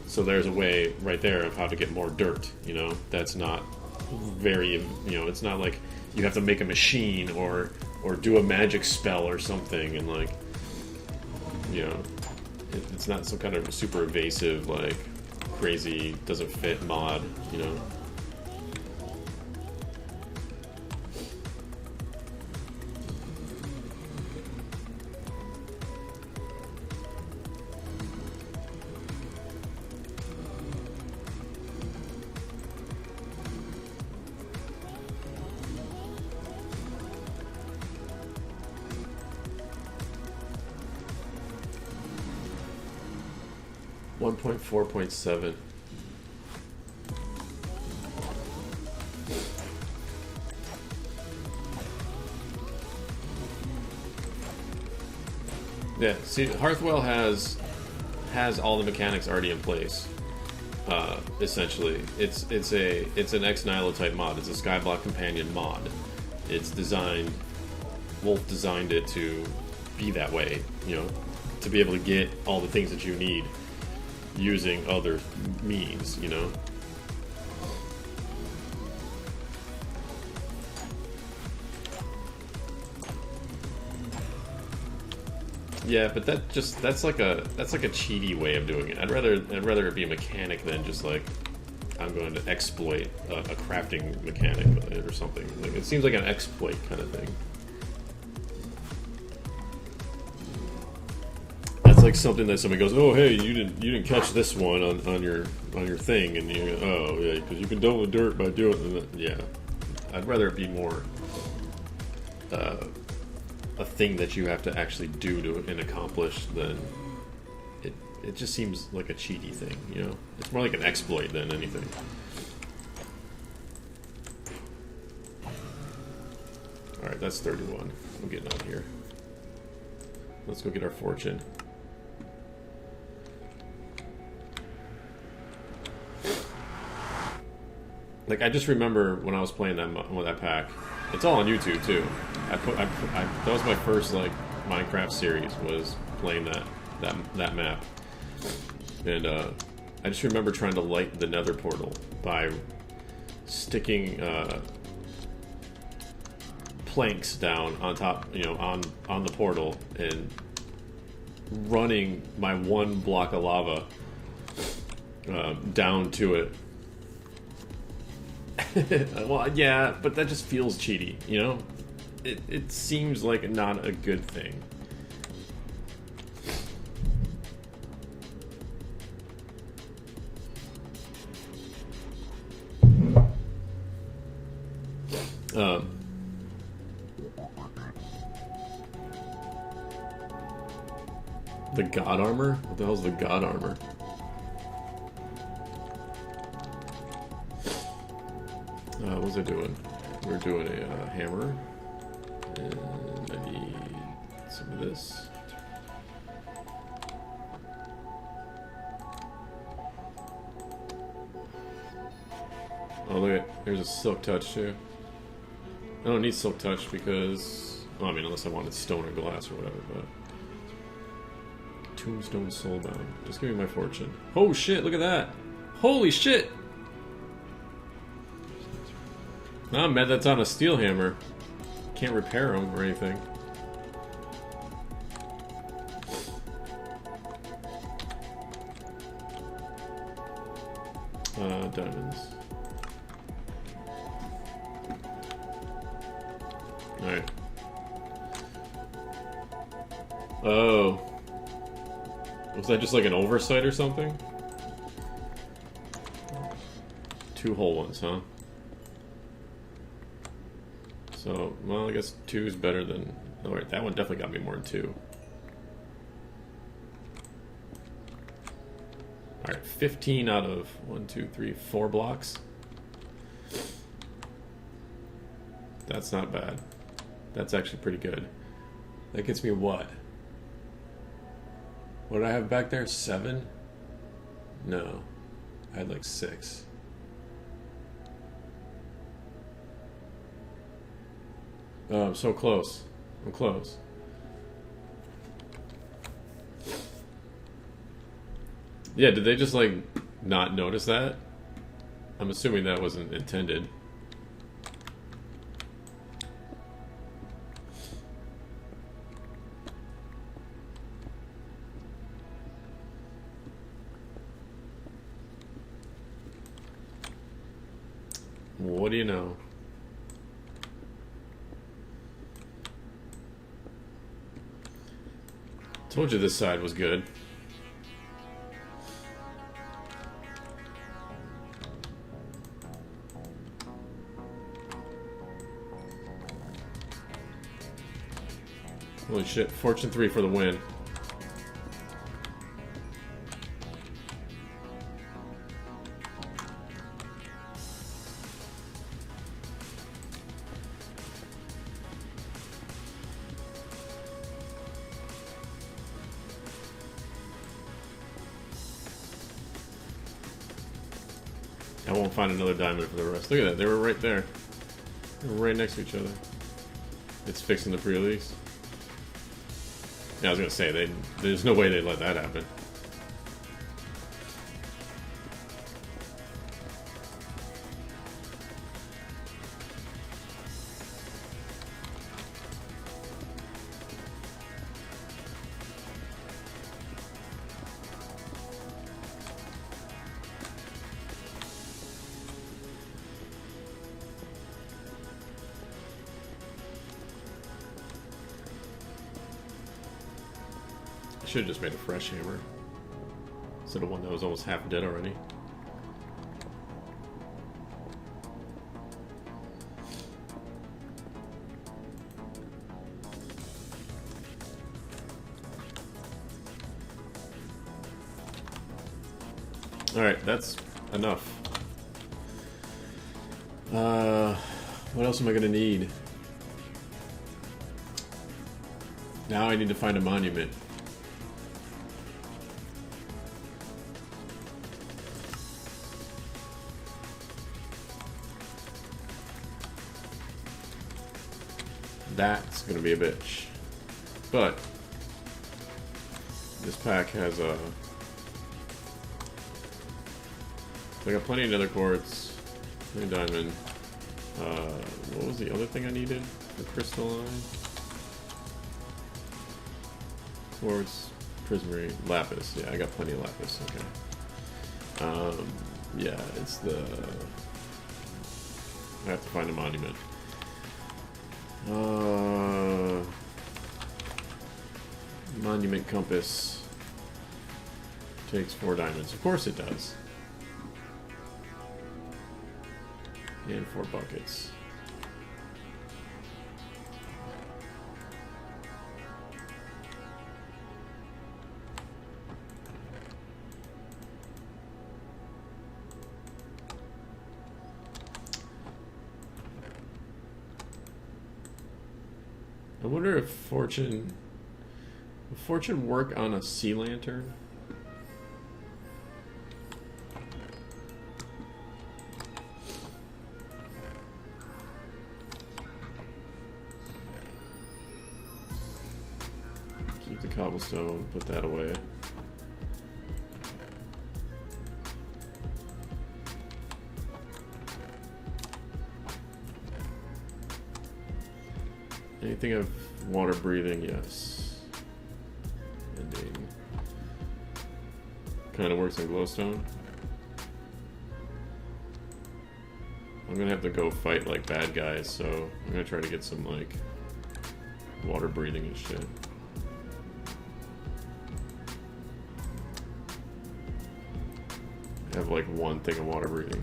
So there's a way right there of how to get more dirt, you know, that's not very, you know, it's not like you have to make a machine or do a magic spell or something and like, you know, it's not some kind of super evasive, like, crazy, doesn't fit mod, you know? One point 4.7. Yeah, see, Hearthwell has all the mechanics already in place. Essentially, it's an Ex Nihilo type mod. It's a Skyblock Companion mod. It's designed. Wolf designed it to be that way. You know, to be able to get all the things that you need using other means. You know. Yeah, but that's like a cheaty way of doing it. I'd rather it be a mechanic than just like I'm going to exploit a crafting mechanic or something. Like, it seems like an exploit kind of thing. That's like something that somebody goes, "Oh, hey, you didn't catch this one on your thing," and you go, "Oh, yeah, because you can double the dirt by doing it." Yeah, I'd rather it be more a thing that you have to actually do and accomplish than it just seems like a cheaty thing, you know? It's more like an exploit than anything. Alright, that's 31. I'm getting out of here. Let's go get our fortune. Like, I just remember when I was playing that pack. It's all on YouTube too. That was my first like Minecraft series, was playing that map, and I just remember trying to light the Nether portal by sticking planks down on top, you know, on the portal, and running my one block of lava down to it. Well, yeah, but that just feels cheaty, you know? It seems like not a good thing. The God Armor? What the hell's the God Armor? What was I doing? We were doing a hammer, and I need some of this. Oh, look at, there's a silk touch too. I don't need silk touch because, well, I mean, unless I wanted stone or glass or whatever, but. Tombstone Soulbound. Just give me my fortune. Oh shit, look at that! Holy shit! I'm mad that's on a steel hammer. Can't repair them or anything. Diamonds. Alright. Oh. Was that just like an oversight or something? 2 whole ones, huh? So, well, I guess 2 is better than... Oh, wait, that one definitely got me more than 2. Alright, 15 out of 1, 2, 3, 4 blocks. That's not bad. That's actually pretty good. That gets me what? What did I have back there? 7? No. I had like 6. Oh, I'm so close. I'm close. Yeah, did they just like not notice that? I'm assuming that wasn't intended. What do you know? Told you this side was good. Holy shit, Fortune 3 for the win. I won't find another diamond for the rest. Look at that, they were right there. They were right next to each other. It's fixing the pre-release. Yeah, I was gonna say, there's no way they'd let that happen. Should have just made a fresh hammer instead of one that was almost half dead already. Alright, that's enough. What else am I gonna need? Now I need to find a monument. That's gonna be a bitch. But this pack has a... I got plenty of nether quartz, plenty of diamond. What was the other thing I needed? The crystalline? Quartz, prismarine, lapis. Yeah, I got plenty of lapis. Okay. Yeah, it's the... I have to find a monument. Monument compass takes 4 diamonds. Of course it does. And 4 buckets. I wonder if Fortune... Will Fortune work on a sea lantern? cobblestone, put that away. Anything of water breathing? Yes. Ending. Kind of works in glowstone. I'm gonna have to go fight like bad guys, so I'm gonna try to get some like water breathing and shit. I have like one thing of water breathing.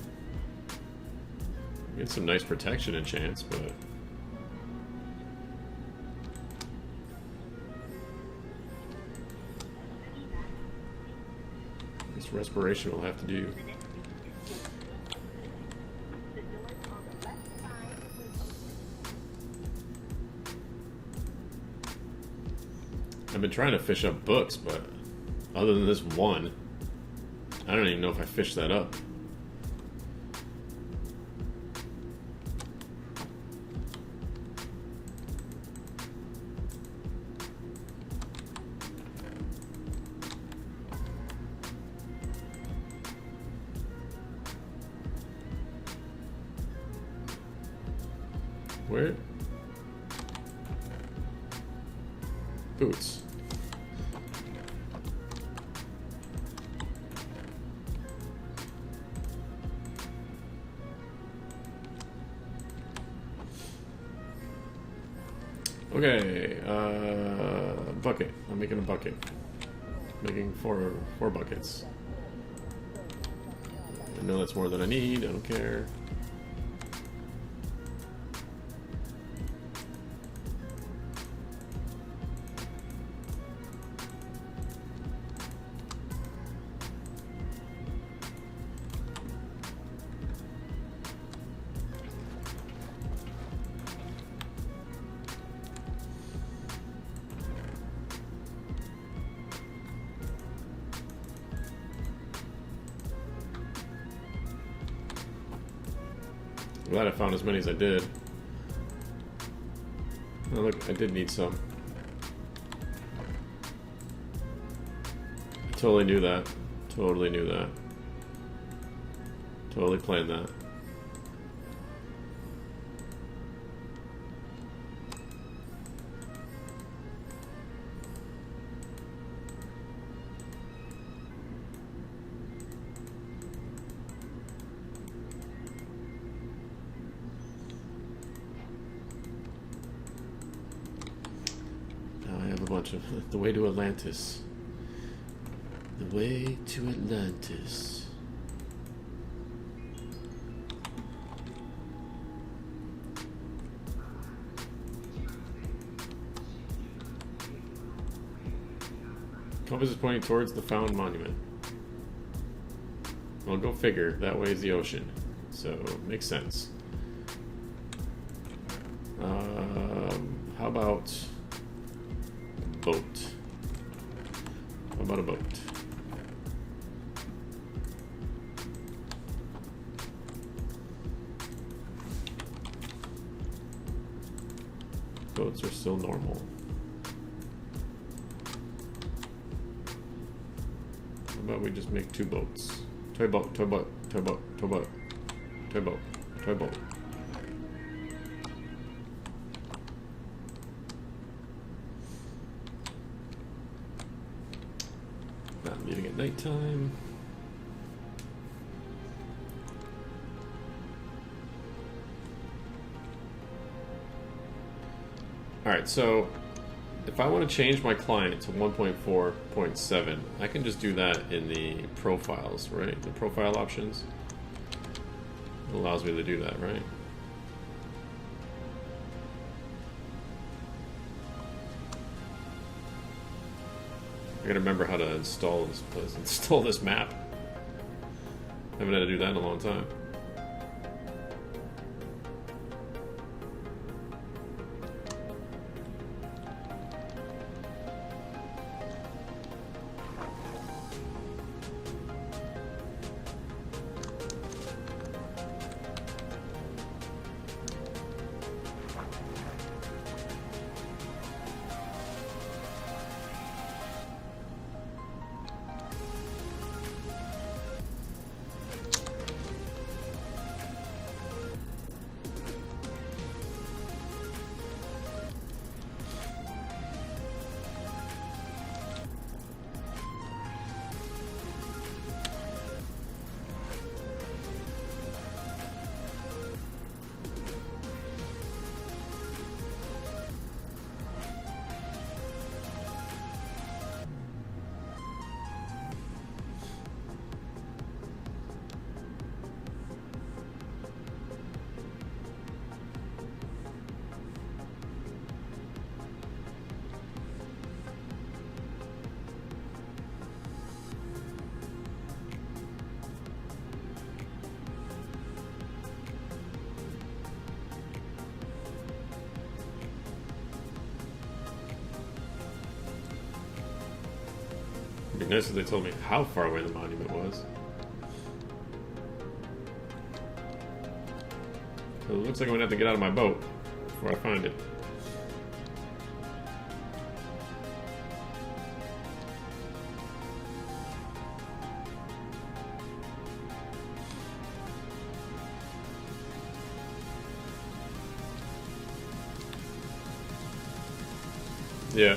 Get some nice protection and chance, but this respiration will have to do. I've been trying to fish up books, but other than this one, I don't even know if I fished that up. Where? Boots. Okay, bucket. I'm making a bucket. Making four buckets. I know that's more than I need. I don't care. Glad I found as many as I did. Oh, look, I did need some. I totally knew that. Totally knew that. Totally planned that. The way to Atlantis. The way to Atlantis. Compass is pointing towards the found monument. Well, go figure. That way is the ocean. So, makes sense. How about boat? How about a boat? Boats are still normal. How about we just make two boats? Toy boat, toy boat, toy boat, toy boat, toy boat, toy boat. Not meeting at nighttime. Alright, so if I want to change my client to 1.4.7, I can just do that in the profiles, right? The profile options. It allows me to do that, right? I gotta remember how to install this place, install this map. I haven't had to do that in a long time. be nice if they told me how far away the monument was. It looks like I'm gonna have to get out of my boat before I find it. Yeah.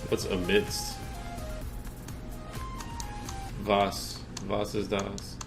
What's amidst? Was. Was ist das?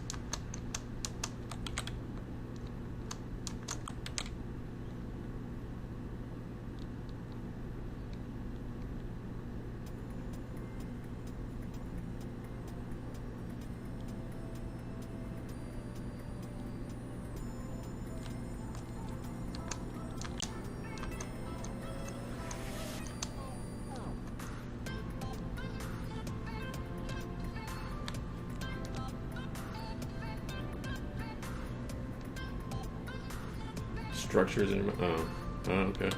Structures in your oh. Oh, okay.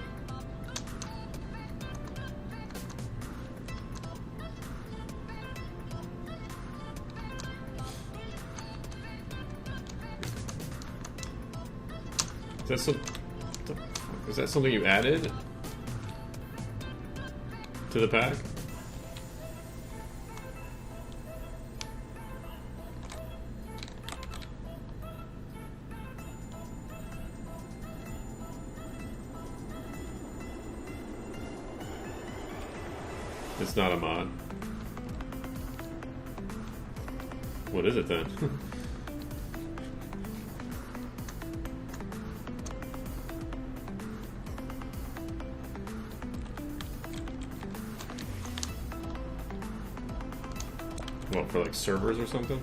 Is that something you added to the pack? It's not a mod. What is it then? What, for like servers or something?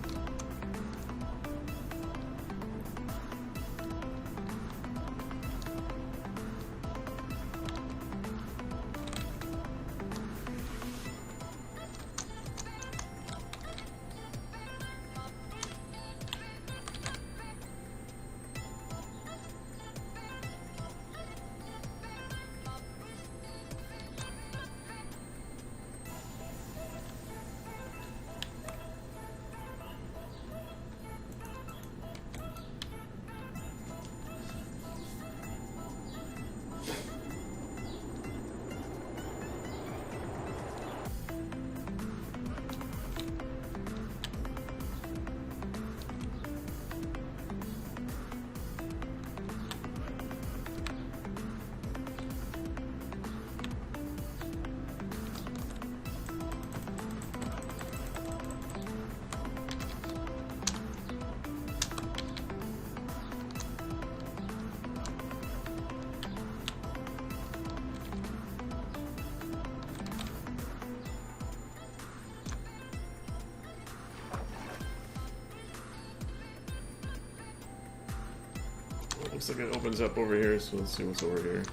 Looks like it opens up over here, so let's see what's over here.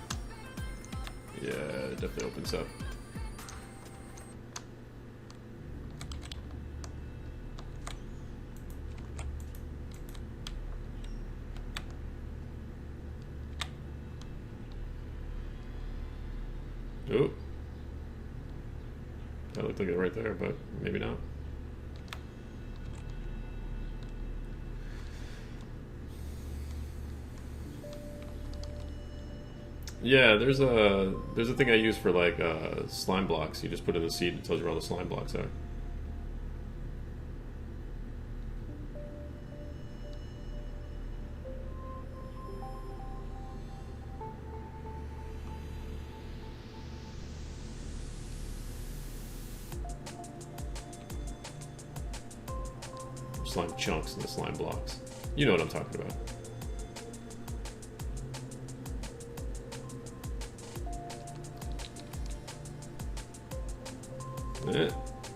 Yeah, it definitely opens up. Oh. That looked like it right there, but maybe not. Yeah, there's a thing I use for like slime blocks. You just put in the seed, it tells you where all the slime blocks are. Slime chunks and the slime blocks. You know what I'm talking about.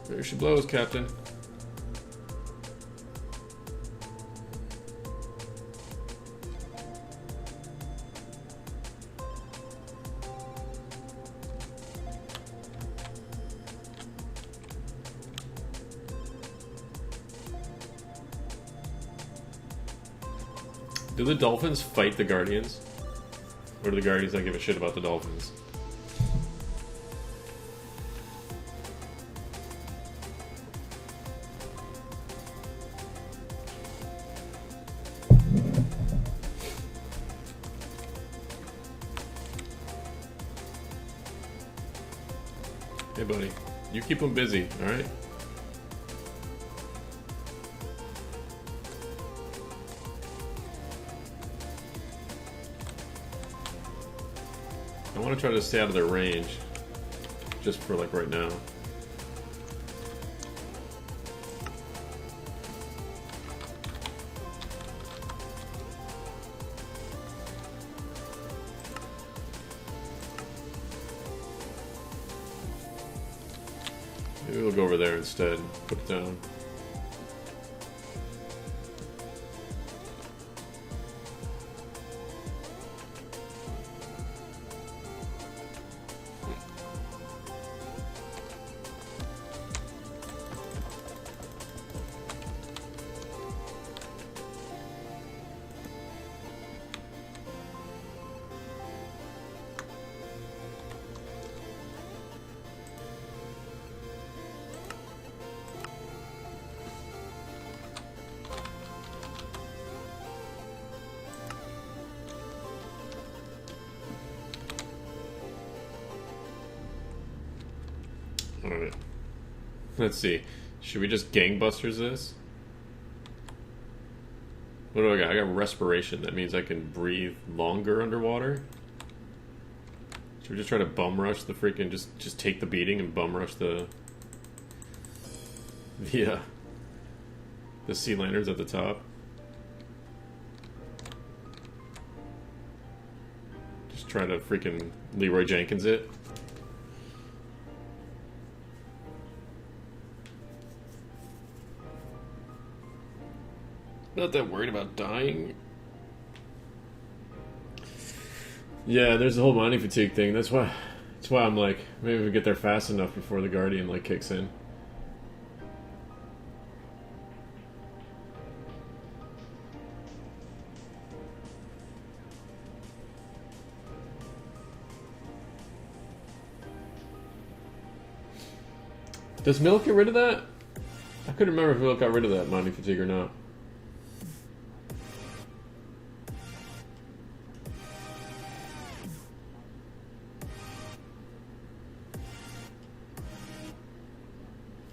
There she blows, Captain. Do the Dolphins fight the Guardians? Or do the Guardians not give a shit about the Dolphins? Hey, buddy. You keep them busy, alright? I want to try to stay out of their range. Just for, like, right now. Maybe we'll go over there instead. Put it down. Alright. Let's see. Should we just gangbusters this? What do I got? I got respiration. That means I can breathe longer underwater. Should we just try to bum rush the freaking... Just take the beating and bum rush the sea lanterns at the top? Just try to freaking Leroy Jenkins it. Not that worried about dying. Yeah, there's the whole mining fatigue thing. That's why I'm like, maybe we get there fast enough before the Guardian like kicks in. Does Milk get rid of that? I couldn't remember if Milk got rid of that mining fatigue or not.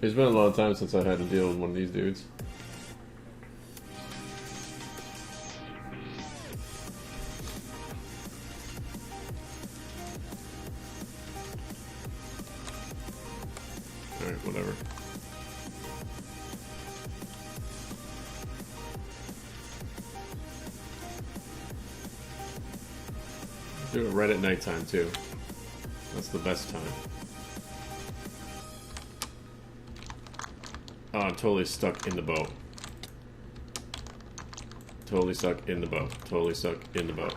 It's been a long time since I had to deal with one of these dudes. Alright, whatever. Do it right at nighttime too. That's the best time. Oh, I'm totally stuck in the boat. Totally stuck in the boat. Totally stuck in the boat.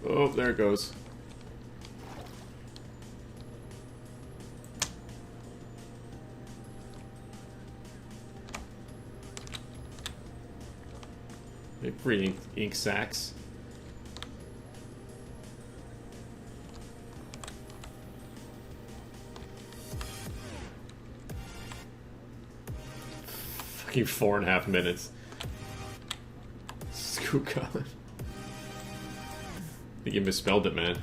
Oh, there it goes. Free ink sacks. Fucking 4.5 minutes. Scoop God. I think you misspelled it, man.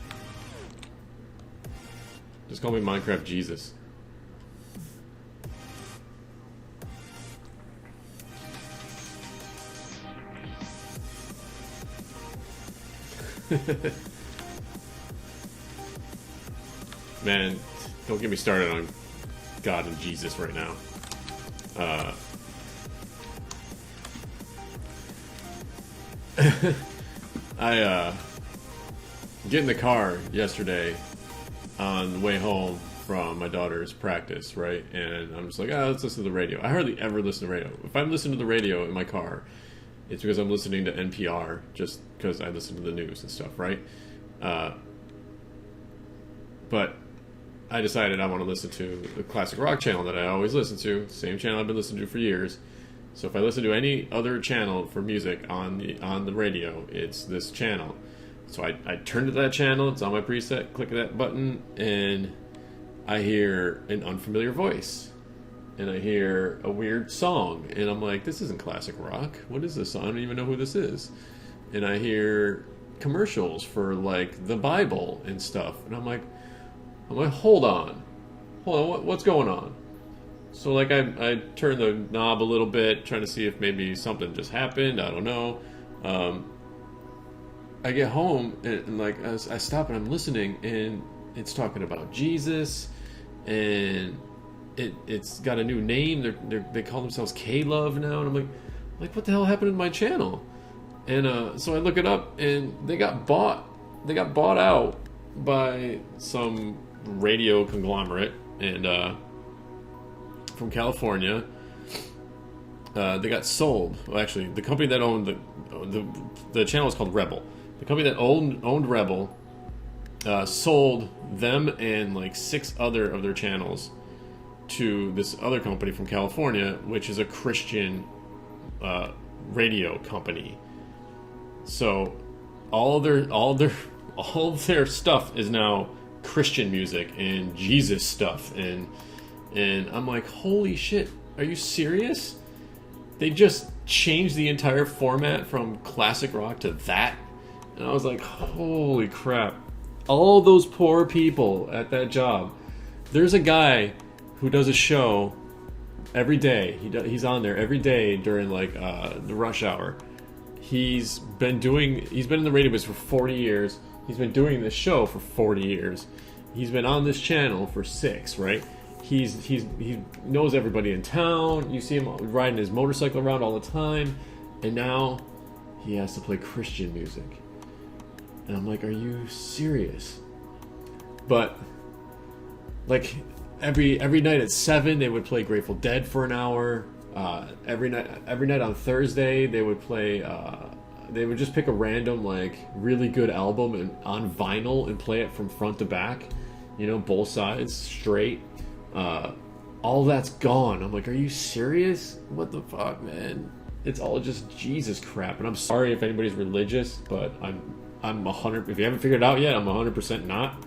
Just call me Minecraft Jesus. Man, don't get me started on God and Jesus right now. I get in the car yesterday on the way home from my daughter's practice, right? And I'm just like, let's listen to the radio. I hardly ever listen to radio. If I'm listening to the radio in my car, it's because I'm listening to NPR just because I listen to the news and stuff, right? But I decided I want to listen to the classic rock channel that I always listen to, same channel I've been listening to for years. So if I listen to any other channel for music on the radio, it's this channel. So I turn to that channel, it's on my preset, click that button, and I hear an unfamiliar voice. And I hear a weird song, and I'm like, this isn't classic rock. What is this? I don't even know who this is. And I hear commercials for like the Bible and stuff, and I'm like, hold on, what's going on? So like I turn the knob a little bit, trying to see if maybe something just happened. I don't know. I get home and like I stop and I'm listening, and it's talking about Jesus, and it's got a new name. They call themselves K-Love now, and I'm like what the hell happened to my channel? And so I look it up, and they got bought out by some radio conglomerate, and from California. They got sold. Well, actually, the company that owned the channel is called Rebel. The company that owned Rebel sold them and like 6 other of their channels to this other company from California, which is a Christian radio company. So all their stuff is now Christian music and Jesus stuff, and I'm like, holy shit, are you serious? They just changed the entire format from classic rock to that. And I was like, holy crap. All those poor people at that job. There's a guy who does a show every day. He's on there every day during like the rush hour. He's been in the radio business for 40 years. He's been doing this show for 40 years. He's been on this channel for 6, right? He knows everybody in town. You see him riding his motorcycle around all the time, and now he has to play Christian music. And I'm like, are you serious? But like every night at 7, they would play Grateful Dead for an hour. Every night on Thursday, they would play. They would just pick a random like really good album and on vinyl and play it from front to back. Both sides straight. All that's gone. I'm like, are you serious? What the fuck, man? It's all just Jesus crap. And I'm sorry if anybody's religious, but I'm 100. If you haven't figured it out yet, I'm 100% not.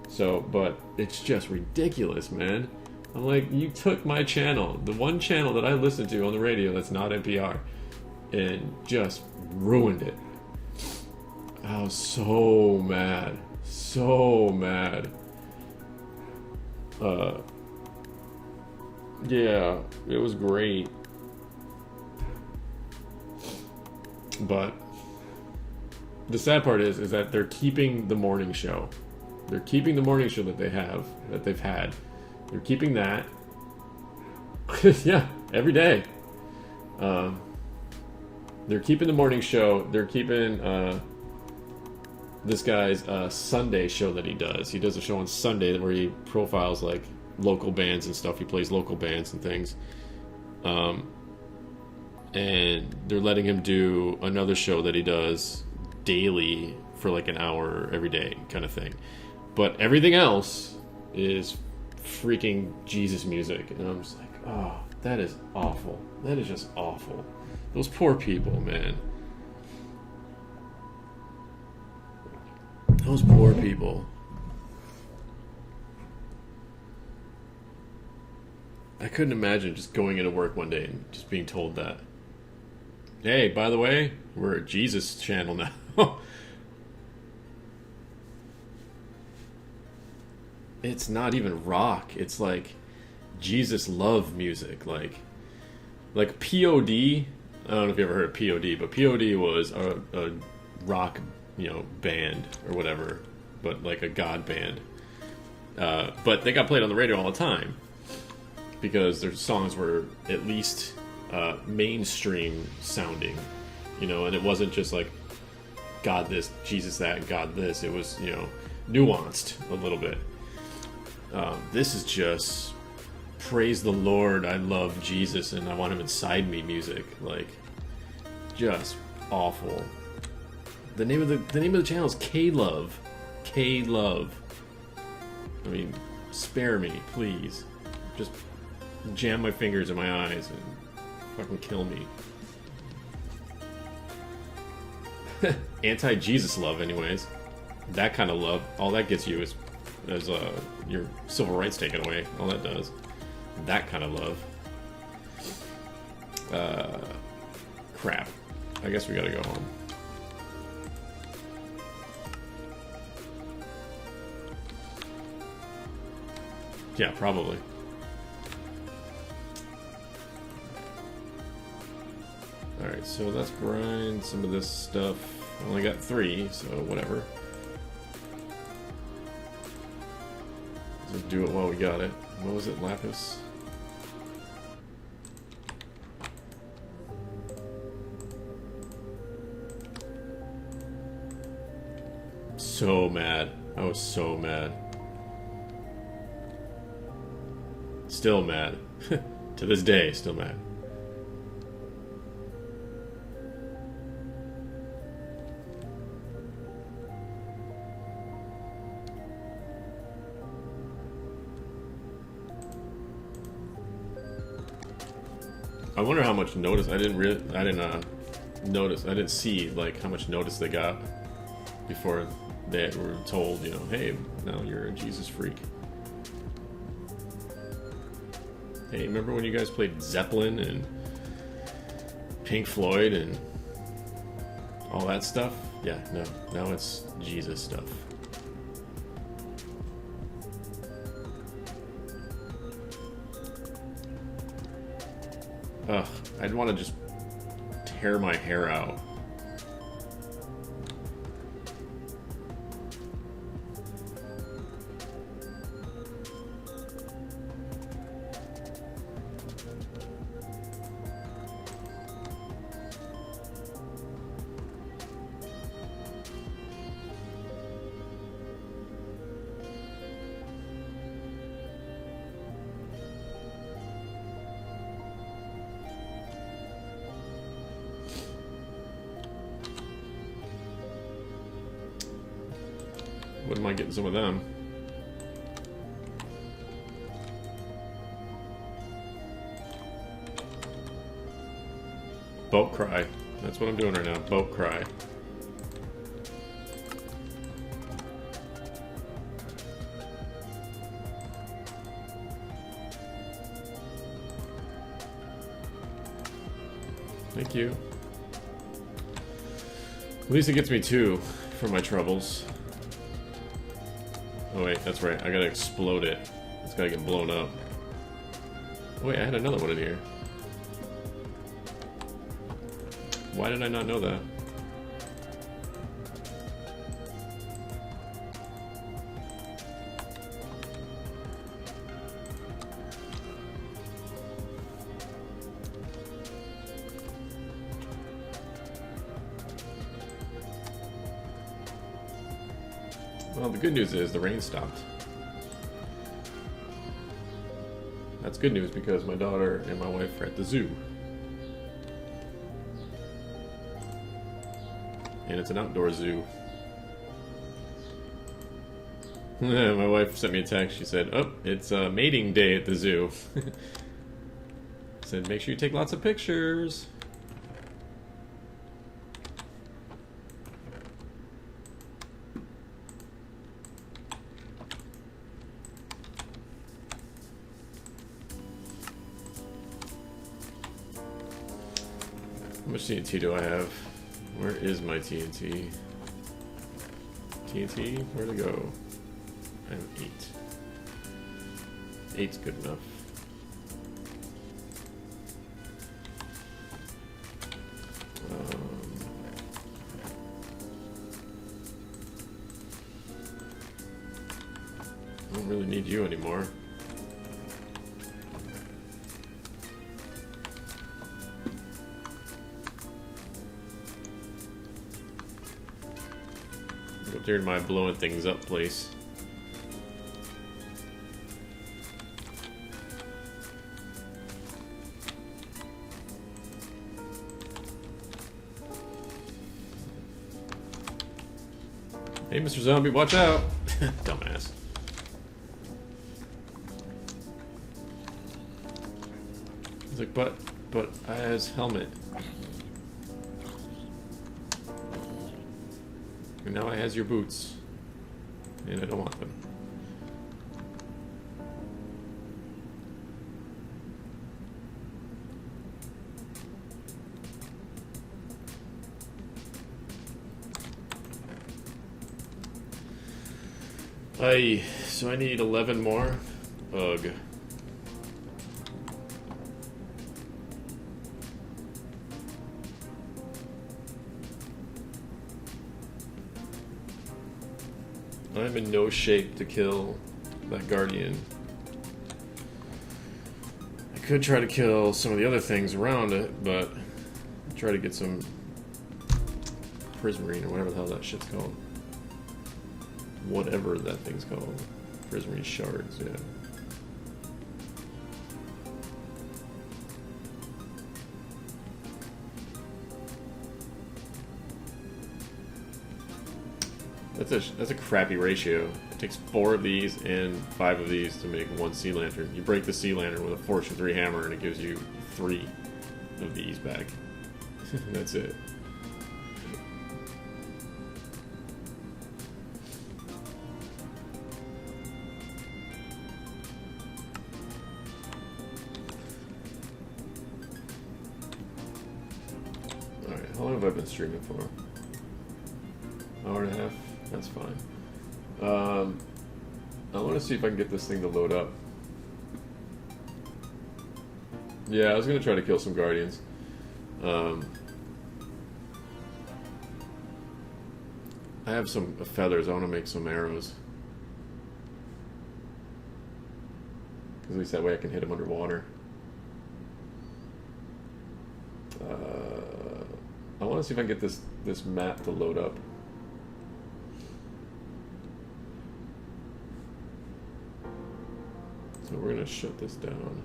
So, but it's just ridiculous, man. I'm like, you took my channel, the one channel that I listen to on the radio that's not NPR, and just ruined it. I was so mad. So mad. Yeah, it was great. But the sad part is that they're keeping the morning show. They're keeping the morning show that they've had. They're keeping that. Yeah, every day. They're keeping the morning show. They're keeping this guy's Sunday show that he does. He does a show on Sunday where he profiles like local bands and stuff. He plays local bands and things. And they're letting him do another show that he does daily for like an hour every day kind of thing. But everything else is freaking Jesus music. And I'm just like, oh, that is awful. That is just awful. Those poor people, man. Those poor people. I couldn't imagine just going into work one day and just being told that. Hey, by the way, we're a Jesus channel now. It's not even rock. It's like Jesus love music. Like POD. I don't know if you ever heard of POD, but POD was a rock, band or whatever, but like a God band. But they got played on the radio all the time because their songs were at least mainstream sounding, and it wasn't just like God this, Jesus that, and God this. It was, nuanced a little bit. This is just praise the Lord, I love Jesus and I want him inside me music. Like, just awful. The name of the channel is K-Love. K-Love. I mean, spare me, please. Just jam my fingers in my eyes and fucking kill me. Anti-Jesus love, anyways. That kind of love, all that gets you is your civil rights taken away. All that does. That kind of love. Crap. I guess we gotta go home. Yeah, probably. Alright, so let's grind some of this stuff. I only got 3, so whatever. Let's just do it while we got it. What was it, lapis? So mad. I was so mad. Still mad. To this day, still mad. I wonder how much notice I didn't notice. I didn't see like how much notice they got before they were told, you know, hey, now you're a Jesus freak. Hey, remember when you guys played Zeppelin and Pink Floyd and all that stuff? Yeah, no, now it's Jesus stuff. Ugh, I'd want to just tear my hair out. Wouldn't mind getting some of them. Boat cry. That's what I'm doing right now. Boat cry. Thank you. At least it gets me 2 for my troubles. Oh wait, that's right. I gotta explode it. It's gotta get blown up. Oh wait, I had another one in here. Why did I not know that? Well, the good news is the rain stopped. That's good news because my daughter and my wife are at the zoo. And it's an outdoor zoo. My wife sent me a text. She said, oh, it's mating day at the zoo. Said, make sure you take lots of pictures. How much TNT do I have? Where is my TNT? TNT? Where'd it go? I have 8. 8's good enough. I don't really need you anymore. During my blowing things up place. Hey, Mr. Zombie, watch out! Dumbass. He's like, but I have his helmet. And now I has your boots. And I don't want them. So I need 11 more. Ugh. I'm in no shape to kill that Guardian. I could try to kill some of the other things around it, but try to get some Prismarine or whatever the hell that shit's called. Whatever that thing's called. Prismarine shards, yeah. That's a crappy ratio. It takes 4 of these and 5 of these to make 1 sea lantern. You break the sea lantern with a Fortune 3 hammer and it gives you 3 of these back. That's it. Alright, how long have I been streaming for? Hour and a half? That's fine. I want to see if I can get this thing to load up. Yeah, I was going to try to kill some Guardians. I have some feathers. I want to make some arrows. Because at least that way I can hit them underwater. I want to see if I can get this map to load up. So we're going to shut this down.